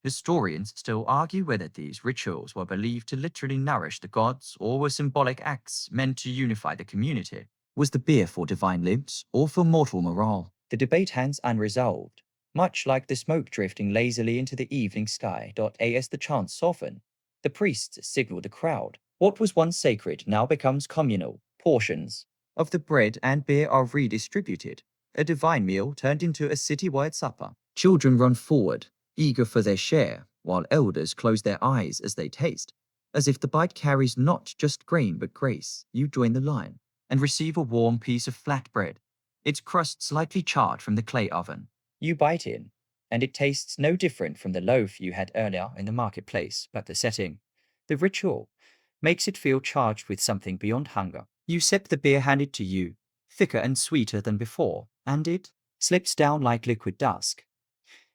Historians still argue whether these rituals were believed to literally nourish the gods or were symbolic acts meant to unify the community. Was the beer for divine lips or for mortal morale? The debate hangs unresolved, much like the smoke drifting lazily into the evening sky. As the chants soften, the priests signal the crowd. What was once sacred now becomes communal. Portions of the bread and beer are redistributed, a divine meal turned into a citywide supper. Children run forward, eager for their share, while elders close their eyes as they taste. As if the bite carries not just grain but grace, you join the line and receive a warm piece of flatbread, its crust slightly charred from the clay oven. You bite in, and it tastes no different from the loaf you had earlier in the marketplace, but the setting, the ritual, makes it feel charged with something beyond hunger. You sip the beer handed to you, thicker and sweeter than before, and it slips down like liquid dusk,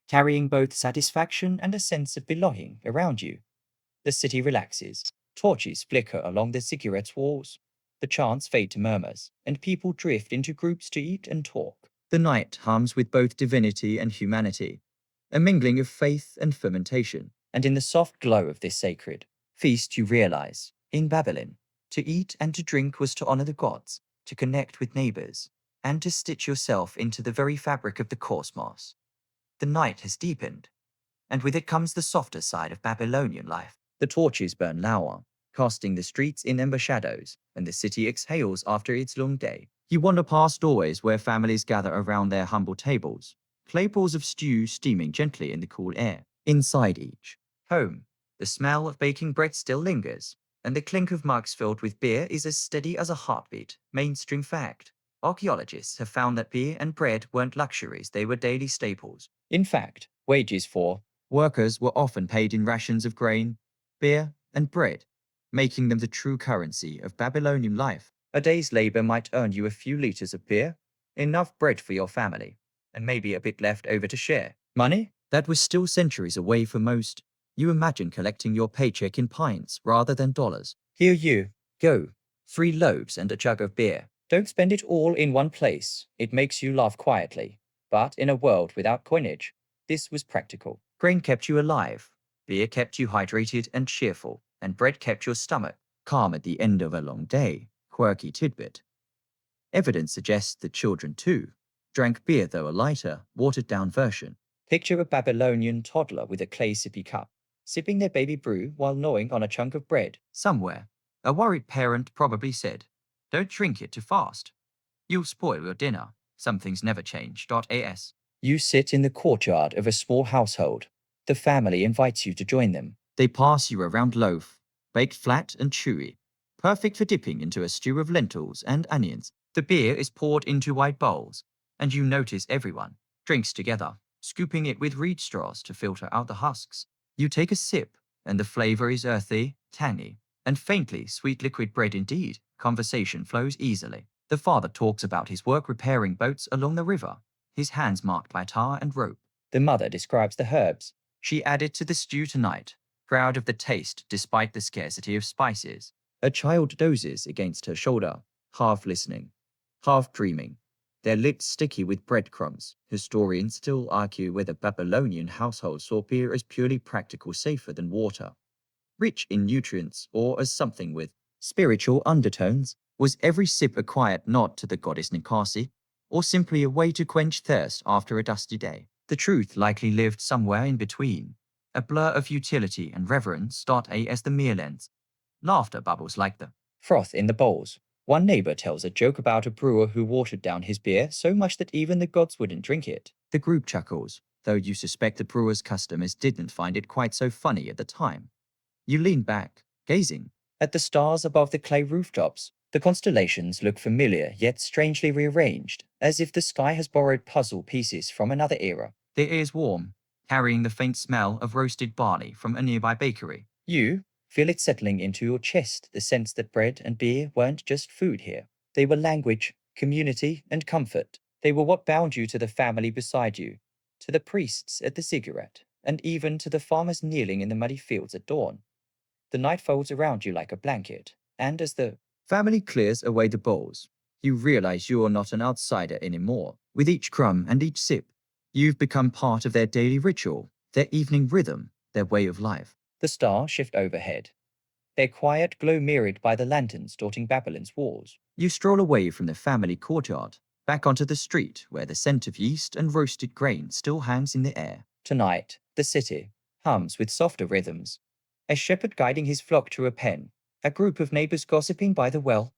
carrying both satisfaction and a sense of belonging around you. The city relaxes. Torches flicker along the cigarettes' walls. The chants fade to murmurs, and people drift into groups to eat and talk. The night hums with both divinity and humanity, a mingling of faith and fermentation. And in the soft glow of this sacred feast, you realize, in Babylon, to eat and to drink was to honor the gods, to connect with neighbors, and to stitch yourself into the very fabric of the cosmos. The night has deepened, and with it comes the softer side of Babylonian life. The torches burn lower, casting the streets in ember shadows, and the city exhales after its long day. You wander past doorways where families gather around their humble tables, clay pools of stew steaming gently in the cool air. Inside each home, the smell of baking bread still lingers, and the clink of mugs filled with beer is as steady as a heartbeat. Mainstream fact: archaeologists have found that beer and bread weren't luxuries, they were daily staples. In fact, wages for workers were often paid in rations of grain, beer, and bread, making them the true currency of Babylonian life. A day's labor might earn you a few liters of beer, enough bread for your family, and maybe a bit left over to share. Money? That was still centuries away for most. You imagine collecting your paycheck in pints rather than dollars. Here you go. 3 loaves and a jug of beer. Don't spend it all in one place. It makes you laugh quietly. But in a world without coinage, this was practical. Grain kept you alive, beer kept you hydrated and cheerful, and bread kept your stomach calm at the end of a long day. Quirky tidbit. Evidence suggests that children, too, drank beer, though a lighter, watered-down version. Picture a Babylonian toddler with a clay sippy cup, sipping their baby brew while gnawing on a chunk of bread. Somewhere, a worried parent probably said, "Don't drink it too fast. You'll spoil your dinner." Some things never change. As you sit in the courtyard of a small household, the family invites you to join them. They pass you a round loaf, baked flat and chewy, perfect for dipping into a stew of lentils and onions. The beer is poured into wide bowls, and you notice everyone drinks together, scooping it with reed straws to filter out the husks. You take a sip, and the flavor is earthy, tangy, and faintly sweet liquid bread indeed. Conversation flows easily. The father talks about his work repairing boats along the river, his hands marked by tar and rope. The mother describes the herbs she added to the stew tonight, proud of the taste despite the scarcity of spices. A child dozes against her shoulder, half listening, half dreaming, their lips sticky with breadcrumbs. Historians still argue whether Babylonian households saw beer as purely practical, safer than water, rich in nutrients, or as something with spiritual undertones. Was every sip a quiet nod to the goddess Ninkasi, or simply a way to quench thirst after a dusty day? The truth likely lived somewhere in between, a blur of utility and reverence. As the meal ends, laughter bubbles like the froth in the bowls. One neighbor tells a joke about a brewer who watered down his beer so much that even the gods wouldn't drink it. The group chuckles, though you suspect the brewer's customers didn't find it quite so funny at the time. You lean back, gazing at the stars above the clay rooftops. The constellations look familiar yet strangely rearranged, as if the sky has borrowed puzzle pieces from another era. The air is warm, carrying the faint smell of roasted barley from a nearby bakery. You feel it settling into your chest, the sense that bread and beer weren't just food here. They were language, community, and comfort. They were what bound you to the family beside you, to the priests at the cigarette, and even to the farmers kneeling in the muddy fields at dawn. The night folds around you like a blanket, and as the family clears away the bowls, you realize you're not an outsider anymore. With each crumb and each sip, you've become part of their daily ritual, their evening rhythm, their way of life. The stars shift overhead, their quiet glow mirrored by the lanterns dotting Babylon's walls. You stroll away from the family courtyard, back onto the street where the scent of yeast and roasted grain still hangs in the air. Tonight, the city hums with softer rhythms. A shepherd guiding his flock to a pen, a group of neighbors gossiping by the well,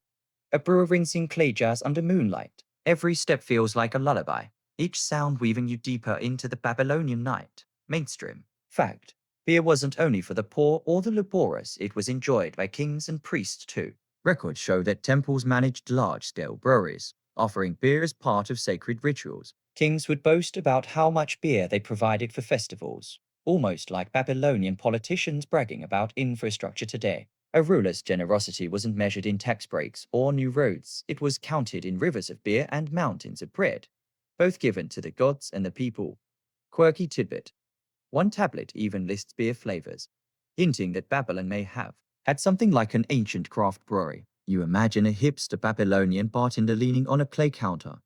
a brewer rinsing clay jars under moonlight. Every step feels like a lullaby, each sound weaving you deeper into the Babylonian night. Mainstream fact: beer wasn't only for the poor or the laborious, it was enjoyed by kings and priests too. Records show that temples managed large-scale breweries, offering beer as part of sacred rituals. Kings would boast about how much beer they provided for festivals, almost like Babylonian politicians bragging about infrastructure today. A ruler's generosity wasn't measured in tax breaks or new roads, it was counted in rivers of beer and mountains of bread, both given to the gods and the people. Quirky tidbit: one tablet even lists beer flavors. hinting that Babylon may have had something like an ancient craft brewery. You imagine a hipster Babylonian bartender leaning on a clay counter,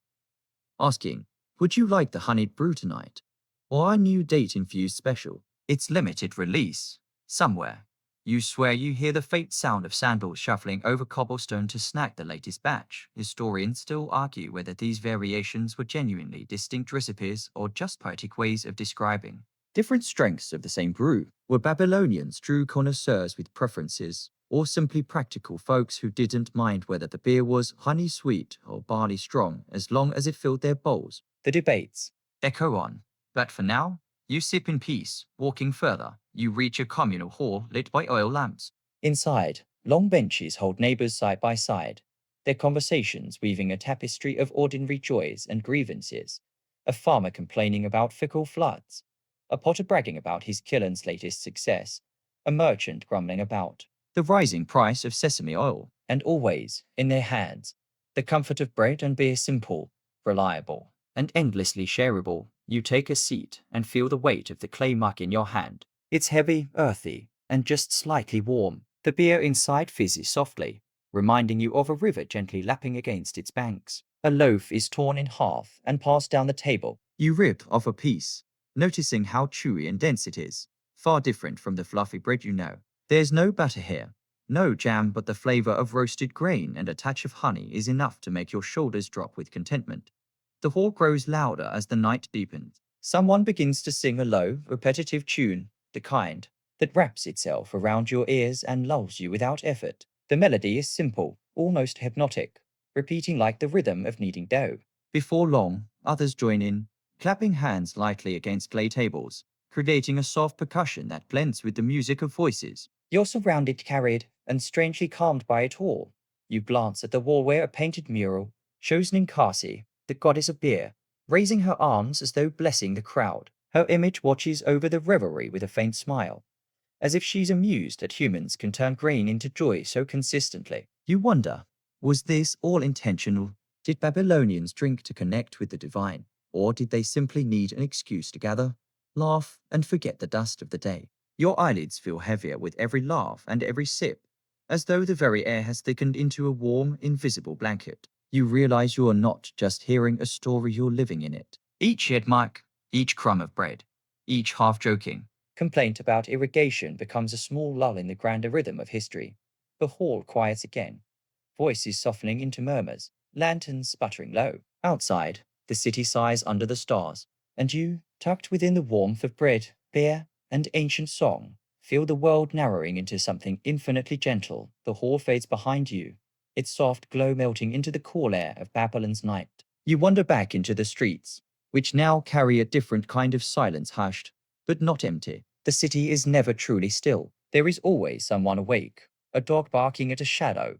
asking, "Would you like the honeyed brew tonight? Or our new date-infused special? It's limited release." Somewhere, you swear you hear the faint sound of sandals shuffling over cobblestone to snack the latest batch. Historians still argue whether these variations were genuinely distinct recipes or just poetic ways of describing different strengths of the same brew. Were Babylonians true connoisseurs with preferences, or simply practical folks who didn't mind whether the beer was honey sweet or barley strong as long as it filled their bowls? The debates echo on. But for now, you sip in peace. Walking further, you reach a communal hall lit by oil lamps. Inside, long benches hold neighbors side by side, their conversations weaving a tapestry of ordinary joys and grievances. A farmer complaining about fickle floods, a potter bragging about his kiln's latest success, a merchant grumbling about the rising price of sesame oil, and always, in their hands, the comfort of bread and beer, simple, reliable, and endlessly shareable. You take a seat and feel the weight of the clay mug in your hand. It's heavy, earthy, and just slightly warm. The beer inside fizzes softly, reminding you of a river gently lapping against its banks. A loaf is torn in half and passed down the table. You rip off a piece, noticing how chewy and dense it is, far different from the fluffy bread you know. There's no butter here, no jam, but the flavor of roasted grain and a touch of honey is enough to make your shoulders drop with contentment. The hall grows louder as the night deepens. Someone begins to sing a low, repetitive tune, the kind that wraps itself around your ears and lulls you without effort. The melody is simple, almost hypnotic, repeating like the rhythm of kneading dough. Before long, others join in, clapping hands lightly against clay tables, creating a soft percussion that blends with the music of voices. You're surrounded, carried, and strangely calmed by it all. You glance at the wall where a painted mural shows Ninkasi, the goddess of beer, raising her arms as though blessing the crowd. Her image watches over the revelry with a faint smile, as if she's amused that humans can turn grain into joy so consistently. You wonder, was this all intentional? Did Babylonians drink to connect with the divine, or did they simply need an excuse to gather, laugh, and forget the dust of the day? Your eyelids feel heavier with every laugh and every sip, as though the very air has thickened into a warm, invisible blanket. You realize you are not just hearing a story, you're living in it. Each head mic, each crumb of bread, each half-joking complaint about irrigation becomes a small lull in the grander rhythm of history. The hall quiets again, voices softening into murmurs, lanterns sputtering low. Outside, the city sighs under the stars, and you, tucked within the warmth of bread, beer, and ancient song, feel the world narrowing into something infinitely gentle. The hall fades behind you, its soft glow melting into the cool air of Babylon's night. You wander back into the streets, which now carry a different kind of silence, hushed, but not empty. The city is never truly still. There is always someone awake, a dog barking at a shadow,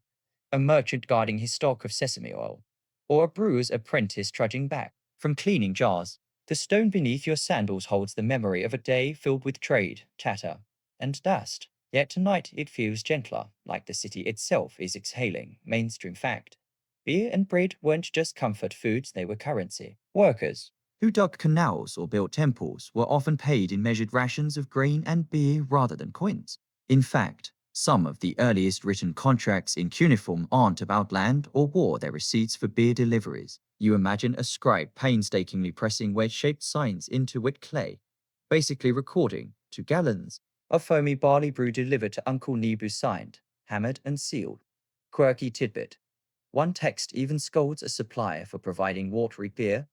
a merchant guarding his stock of sesame oil, or a brewer's apprentice trudging back from cleaning jars. The stone beneath your sandals holds the memory of a day filled with trade, chatter, and dust. Yet tonight it feels gentler, like the city itself is exhaling mainstream fact. Beer and bread weren't just comfort foods, they were currency. Workers who dug canals or built temples were often paid in measured rations of grain and beer rather than coins. In fact, some of the earliest written contracts in cuneiform aren't about land or war, they're receipts for beer deliveries. You imagine a scribe painstakingly pressing wedge-shaped signs into wet clay, basically recording 2 gallons of foamy barley brew delivered to Uncle Nebu, signed, hammered, and sealed. Quirky tidbit. One text even scolds a supplier for providing watery beer,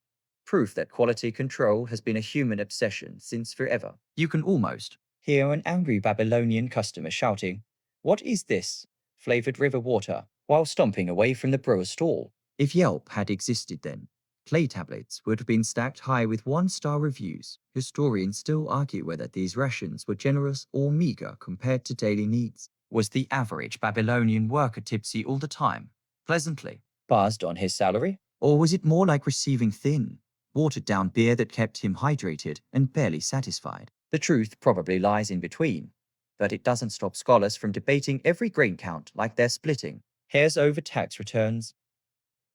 proof that quality control has been a human obsession since forever. You can almost hear an angry Babylonian customer shouting, "What is this? Flavored river water," while stomping away from the brewer's stall. If Yelp had existed then, clay tablets would have been stacked high with 1-star reviews. Historians still argue whether these rations were generous or meager compared to daily needs. Was the average Babylonian worker tipsy all the time, pleasantly buzzed on his salary? Or was it more like receiving thin, watered-down beer that kept him hydrated and barely satisfied? The truth probably lies in between, but it doesn't stop scholars from debating every grain count like they're splitting hairs over tax returns.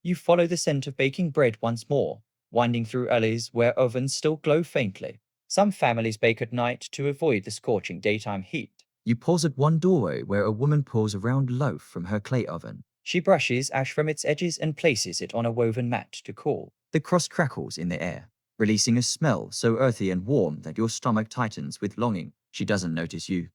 You follow the scent of baking bread once more, winding through alleys where ovens still glow faintly. Some families bake at night to avoid the scorching daytime heat. You pause at one doorway where a woman pulls a round loaf from her clay oven. She brushes ash from its edges and places it on a woven mat to cool. The crust crackles in the air, releasing a smell so earthy and warm that your stomach tightens with longing. She doesn't notice you,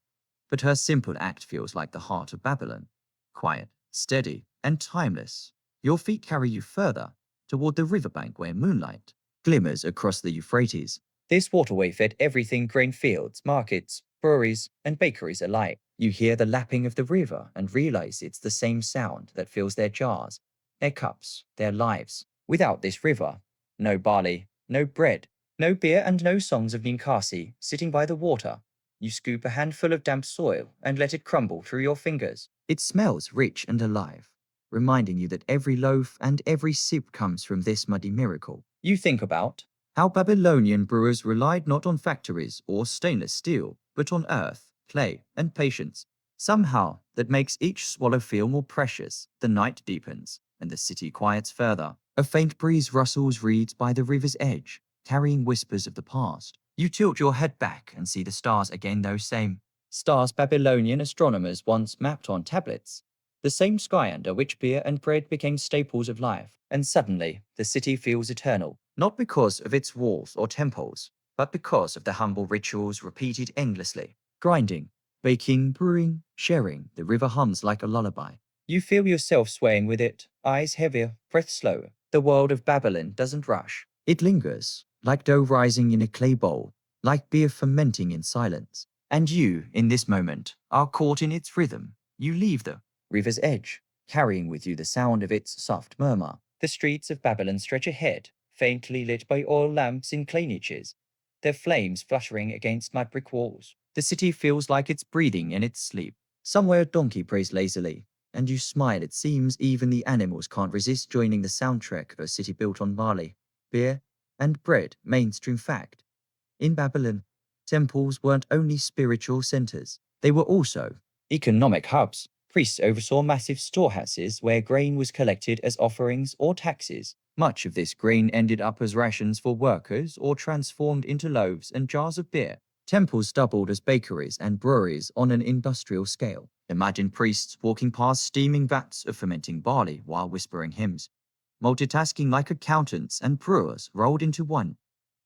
but her simple act feels like the heart of Babylon. Quiet, steady, and timeless. Your feet carry you further, toward the riverbank where moonlight glimmers across the Euphrates. This waterway fed everything grain fields, markets, breweries, and bakeries alike. You hear the lapping of the river and realize it's the same sound that fills their jars, their cups, their lives. Without this river, no barley, no bread, no beer, and no songs of Ninkasi sitting by the water. You scoop a handful of damp soil and let it crumble through your fingers. It smells rich and alive, reminding you that every loaf and every sip comes from this muddy miracle. You think about how Babylonian brewers relied not on factories or stainless steel, but on earth, clay, and patience. Somehow, that makes each swallow feel more precious. The night deepens, and the city quiets further. A faint breeze rustles reeds by the river's edge, carrying whispers of the past. You tilt your head back and see the stars again, those same stars Babylonian astronomers once mapped on tablets. The same sky under which beer and bread became staples of life. And suddenly, the city feels eternal, not because of its walls or temples, but because of the humble rituals repeated endlessly. Grinding, baking, brewing, sharing, the river hums like a lullaby. You feel yourself swaying with it, eyes heavier, breath slower. The world of Babylon doesn't rush. It lingers, like dough rising in a clay bowl, like beer fermenting in silence. And you, in this moment, are caught in its rhythm. You leave the river's edge, carrying with you the sound of its soft murmur. The streets of Babylon stretch ahead, faintly lit by oil lamps in clay niches, their flames fluttering against mud brick walls. The city feels like it's breathing in its sleep. Somewhere a donkey preys lazily, and you smile. It seems even the animals can't resist joining the soundtrack of a city built on barley, beer, and bread. Mainstream fact. In Babylon, temples weren't only spiritual centers, they were also economic hubs. Priests oversaw massive storehouses where grain was collected as offerings or taxes. Much of this grain ended up as rations for workers or transformed into loaves and jars of beer. Temples doubled as bakeries and breweries on an industrial scale. Imagine priests walking past steaming vats of fermenting barley while whispering hymns, multitasking like accountants and brewers rolled into one.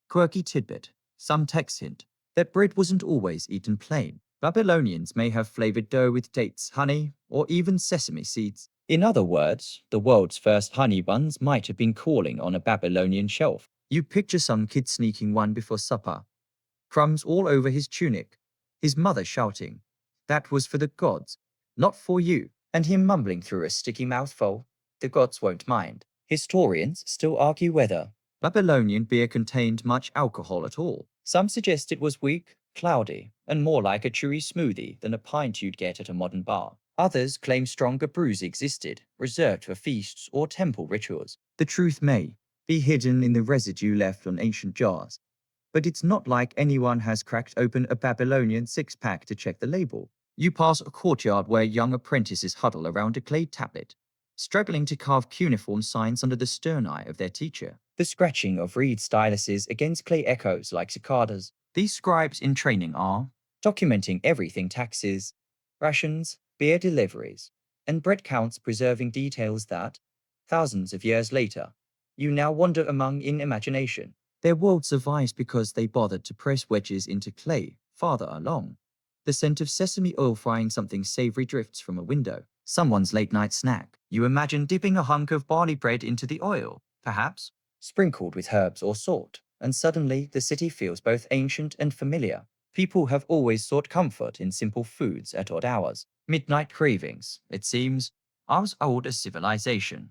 Quirky tidbit, some text hint that bread wasn't always eaten plain. Babylonians may have flavored dough with dates, honey, or even sesame seeds. In other words, the world's first honey buns might have been cooling on a Babylonian shelf. You picture some kid sneaking one before supper, crumbs all over his tunic, his mother shouting, "That was for the gods, not for you," and him mumbling through a sticky mouthful, "The gods won't mind." Historians still argue whether Babylonian beer contained much alcohol at all. Some suggest it was weak, cloudy, and more like a chewy smoothie than a pint you'd get at a modern bar. Others claim stronger brews existed, reserved for feasts or temple rituals. The truth may be hidden in the residue left on ancient jars, but it's not like anyone has cracked open a Babylonian six-pack to check the label. You pass a courtyard where young apprentices huddle around a clay tablet, struggling to carve cuneiform signs under the stern eye of their teacher. The scratching of reed styluses against clay echoes like cicadas. These scribes in training are documenting everything: taxes, rations, beer deliveries, and bread counts, preserving details that, thousands of years later, you now wander among in imagination. Their world survives because they bothered to press wedges into clay farther along. The scent of sesame oil frying something savory drifts from a window. Someone's late night snack. You imagine dipping a hunk of barley bread into the oil, perhaps sprinkled with herbs or salt, and suddenly the city feels both ancient and familiar. People have always sought comfort in simple foods at odd hours. Midnight cravings, it seems, are as old as civilization.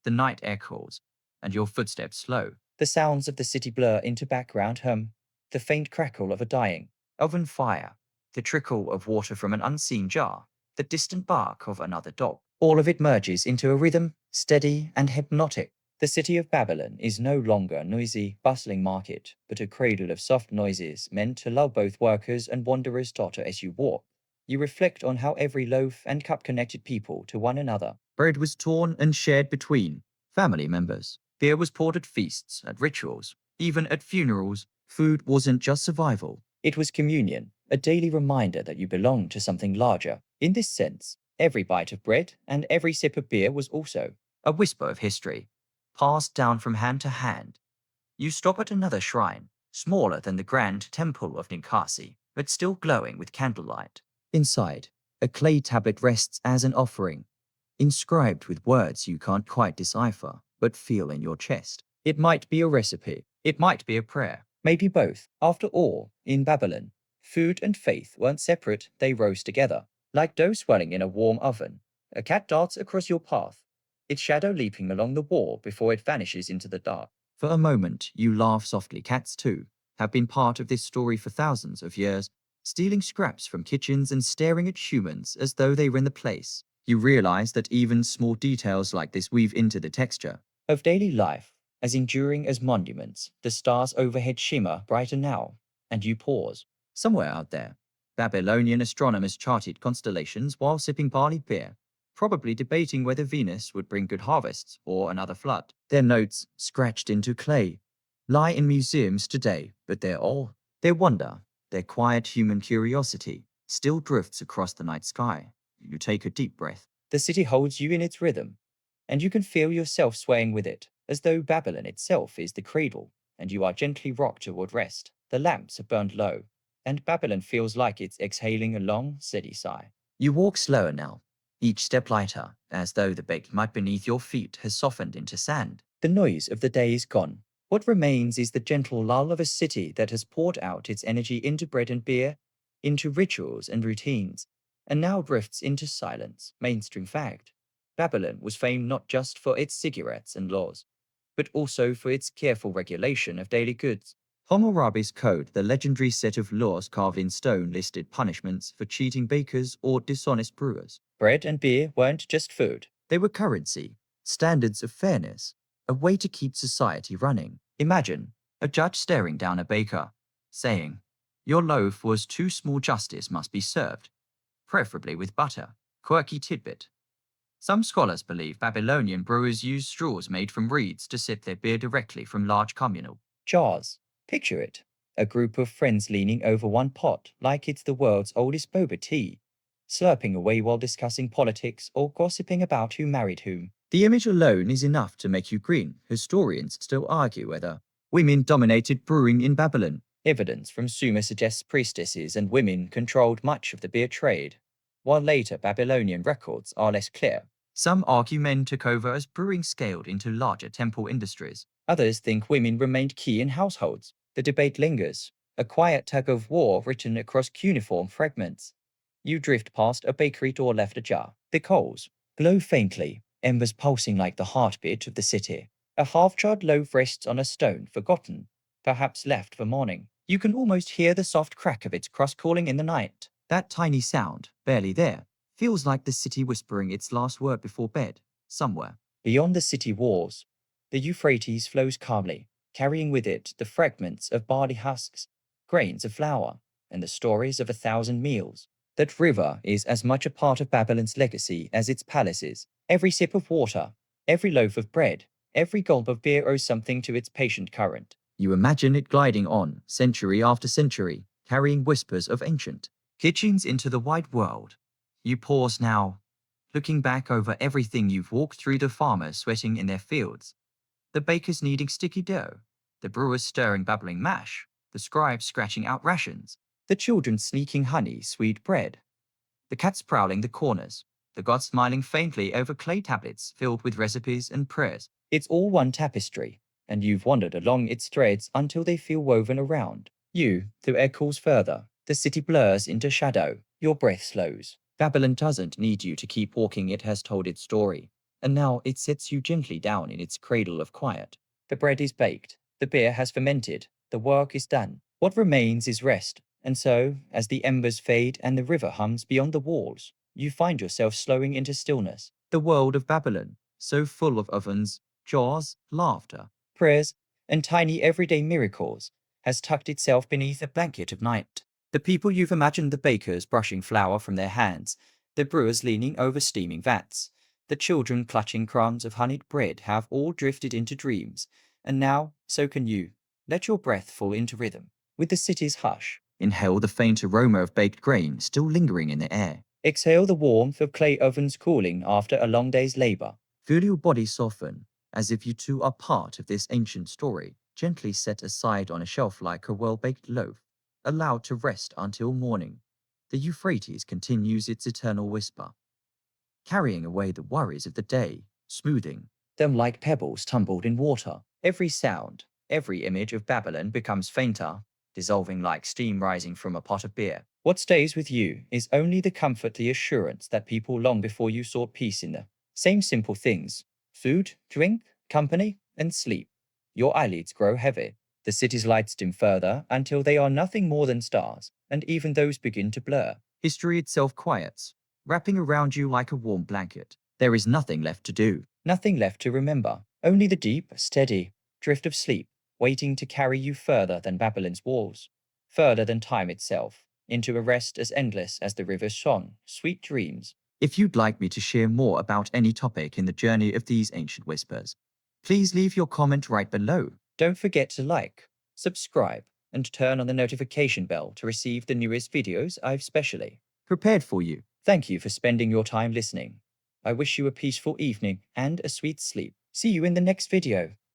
The night echoes, and your footsteps slow. The sounds of the city blur into background hum, the faint crackle of a dying oven fire, the trickle of water from an unseen jar, the distant bark of another dog. All of it merges into a rhythm, steady and hypnotic. The city of Babylon is no longer a noisy, bustling market, but a cradle of soft noises meant to lull both workers and wanderers. As you walk, you reflect on how every loaf and cup connected people to one another. Bread was torn and shared between family members. Beer was poured at feasts, at rituals, even at funerals. Food wasn't just survival, It was communion, a daily reminder that you belonged to something larger. In this sense, every bite of bread and every sip of beer was also a whisper of history, passed down from hand to hand. You stop at another shrine, smaller than the grand temple of Ninkasi, but still glowing with candlelight. Inside, a clay tablet rests as an offering, inscribed with words you can't quite decipher, but feel in your chest. It might be a recipe, it might be a prayer, maybe both. After all, in Babylon, food and faith weren't separate, they rose together. Like dough swelling in a warm oven, a cat darts across your path, its shadow leaping along the wall before it vanishes into the dark. For a moment, you laugh softly. Cats, too, have been part of this story for thousands of years, stealing scraps from kitchens and staring at humans as though they were in the place. You realize that even small details like this weave into the texture of daily life, as enduring as monuments. The stars overhead shimmer brighter now, and you pause. Somewhere out there, Babylonian astronomers charted constellations while sipping barley beer, probably debating whether Venus would bring good harvests or another flood. Their notes, scratched into clay, lie in museums today, but their wonder, their quiet human curiosity, still drifts across the night sky. You take a deep breath. The city holds you in its rhythm, and you can feel yourself swaying with it, as though Babylon itself is the cradle, and you are gently rocked toward rest. The lamps are burned low, and Babylon feels like it's exhaling a long, steady sigh. You walk slower now, each step lighter, as though the baked mud beneath your feet has softened into sand. The noise of the day is gone. What remains is the gentle lull of a city that has poured out its energy into bread and beer, into rituals and routines, and now drifts into silence. Mainstream fact. Babylon was famed not just for its cigarettes and laws, but also for its careful regulation of daily goods. Hammurabi's Code, the legendary set of laws carved in stone, listed punishments for cheating bakers or dishonest brewers. Bread and beer weren't just food, they were currency, standards of fairness, a way to keep society running. Imagine a judge staring down a baker, saying, "Your loaf was too small, justice must be served, preferably with butter." Quirky tidbit. Some scholars believe Babylonian brewers used straws made from reeds to sip their beer directly from large communal jars. Picture it, a group of friends leaning over one pot like it's the world's oldest boba tea, slurping away while discussing politics or gossiping about who married whom. The image alone is enough to make you grin. Historians still argue whether women dominated brewing in Babylon. Evidence from Sumer suggests priestesses and women controlled much of the beer trade, while later Babylonian records are less clear. Some argue men took over as brewing scaled into larger temple industries. Others think women remained key in households. The debate lingers, a quiet tug of war written across cuneiform fragments. You drift past a bakery door left ajar. The coals glow faintly, embers pulsing like the heartbeat of the city. A half-charred loaf rests on a stone, forgotten, perhaps left for morning. You can almost hear the soft crack of its crust cooling in the night. That tiny sound, barely there, feels like the city whispering its last word before bed, somewhere. Beyond the city walls, the Euphrates flows calmly, carrying with it the fragments of barley husks, grains of flour, and the stories of 1,000 meals. That river is as much a part of Babylon's legacy as its palaces. Every sip of water, every loaf of bread, every gulp of beer owes something to its patient current. You imagine it gliding on, century after century, carrying whispers of ancient kitchens into the wide world. You pause now, looking back over everything you've walked through, the farmers sweating in their fields, the bakers kneading sticky dough, the brewers stirring bubbling mash, the scribes scratching out rations, the children sneaking honey-sweet bread, the cats prowling the corners, the gods smiling faintly over clay tablets filled with recipes and prayers. It's all one tapestry, and you've wandered along its threads until they feel woven around you. The air cools further, the city blurs into shadow, your breath slows. Babylon doesn't need you to keep walking, it has told its story, and now it sets you gently down in its cradle of quiet. The bread is baked, the beer has fermented, the work is done. What remains is rest, and so, as the embers fade and the river hums beyond the walls, you find yourself slowing into stillness. The world of Babylon, so full of ovens, jars, laughter, prayers, and tiny everyday miracles, has tucked itself beneath a blanket of night. The people you've imagined, the bakers brushing flour from their hands, the brewers leaning over steaming vats, the children clutching crumbs of honeyed bread, have all drifted into dreams, and now, so can you. Let your breath fall into rhythm with the city's hush. Inhale the faint aroma of baked grain still lingering in the air. Exhale the warmth of clay ovens cooling after a long day's labor. Feel your body soften, as if you too are part of this ancient story, gently set aside on a shelf like a well-baked loaf, allowed to rest until morning. The Euphrates continues its eternal whisper, carrying away the worries of the day, smoothing them like pebbles tumbled in water. Every sound, every image of Babylon becomes fainter, dissolving like steam rising from a pot of beer. What stays with you is only the comfort, the assurance that people long before you sought peace in the same simple things: food, drink, company, and sleep. Your eyelids grow heavy. The city's lights dim further until they are nothing more than stars, and even those begin to blur. History itself quiets, wrapping around you like a warm blanket. There is nothing left to do, nothing left to remember, only the deep, steady drift of sleep, waiting to carry you further than Babylon's walls, further than time itself, into a rest as endless as the river's shone. Sweet dreams. If you'd like me to share more about any topic in the journey of these ancient whispers, please leave your comment right below. Don't forget to like, subscribe, and turn on the notification bell to receive the newest videos I've specially prepared for you. Thank you for spending your time listening. I wish you a peaceful evening and a sweet sleep. See you in the next video.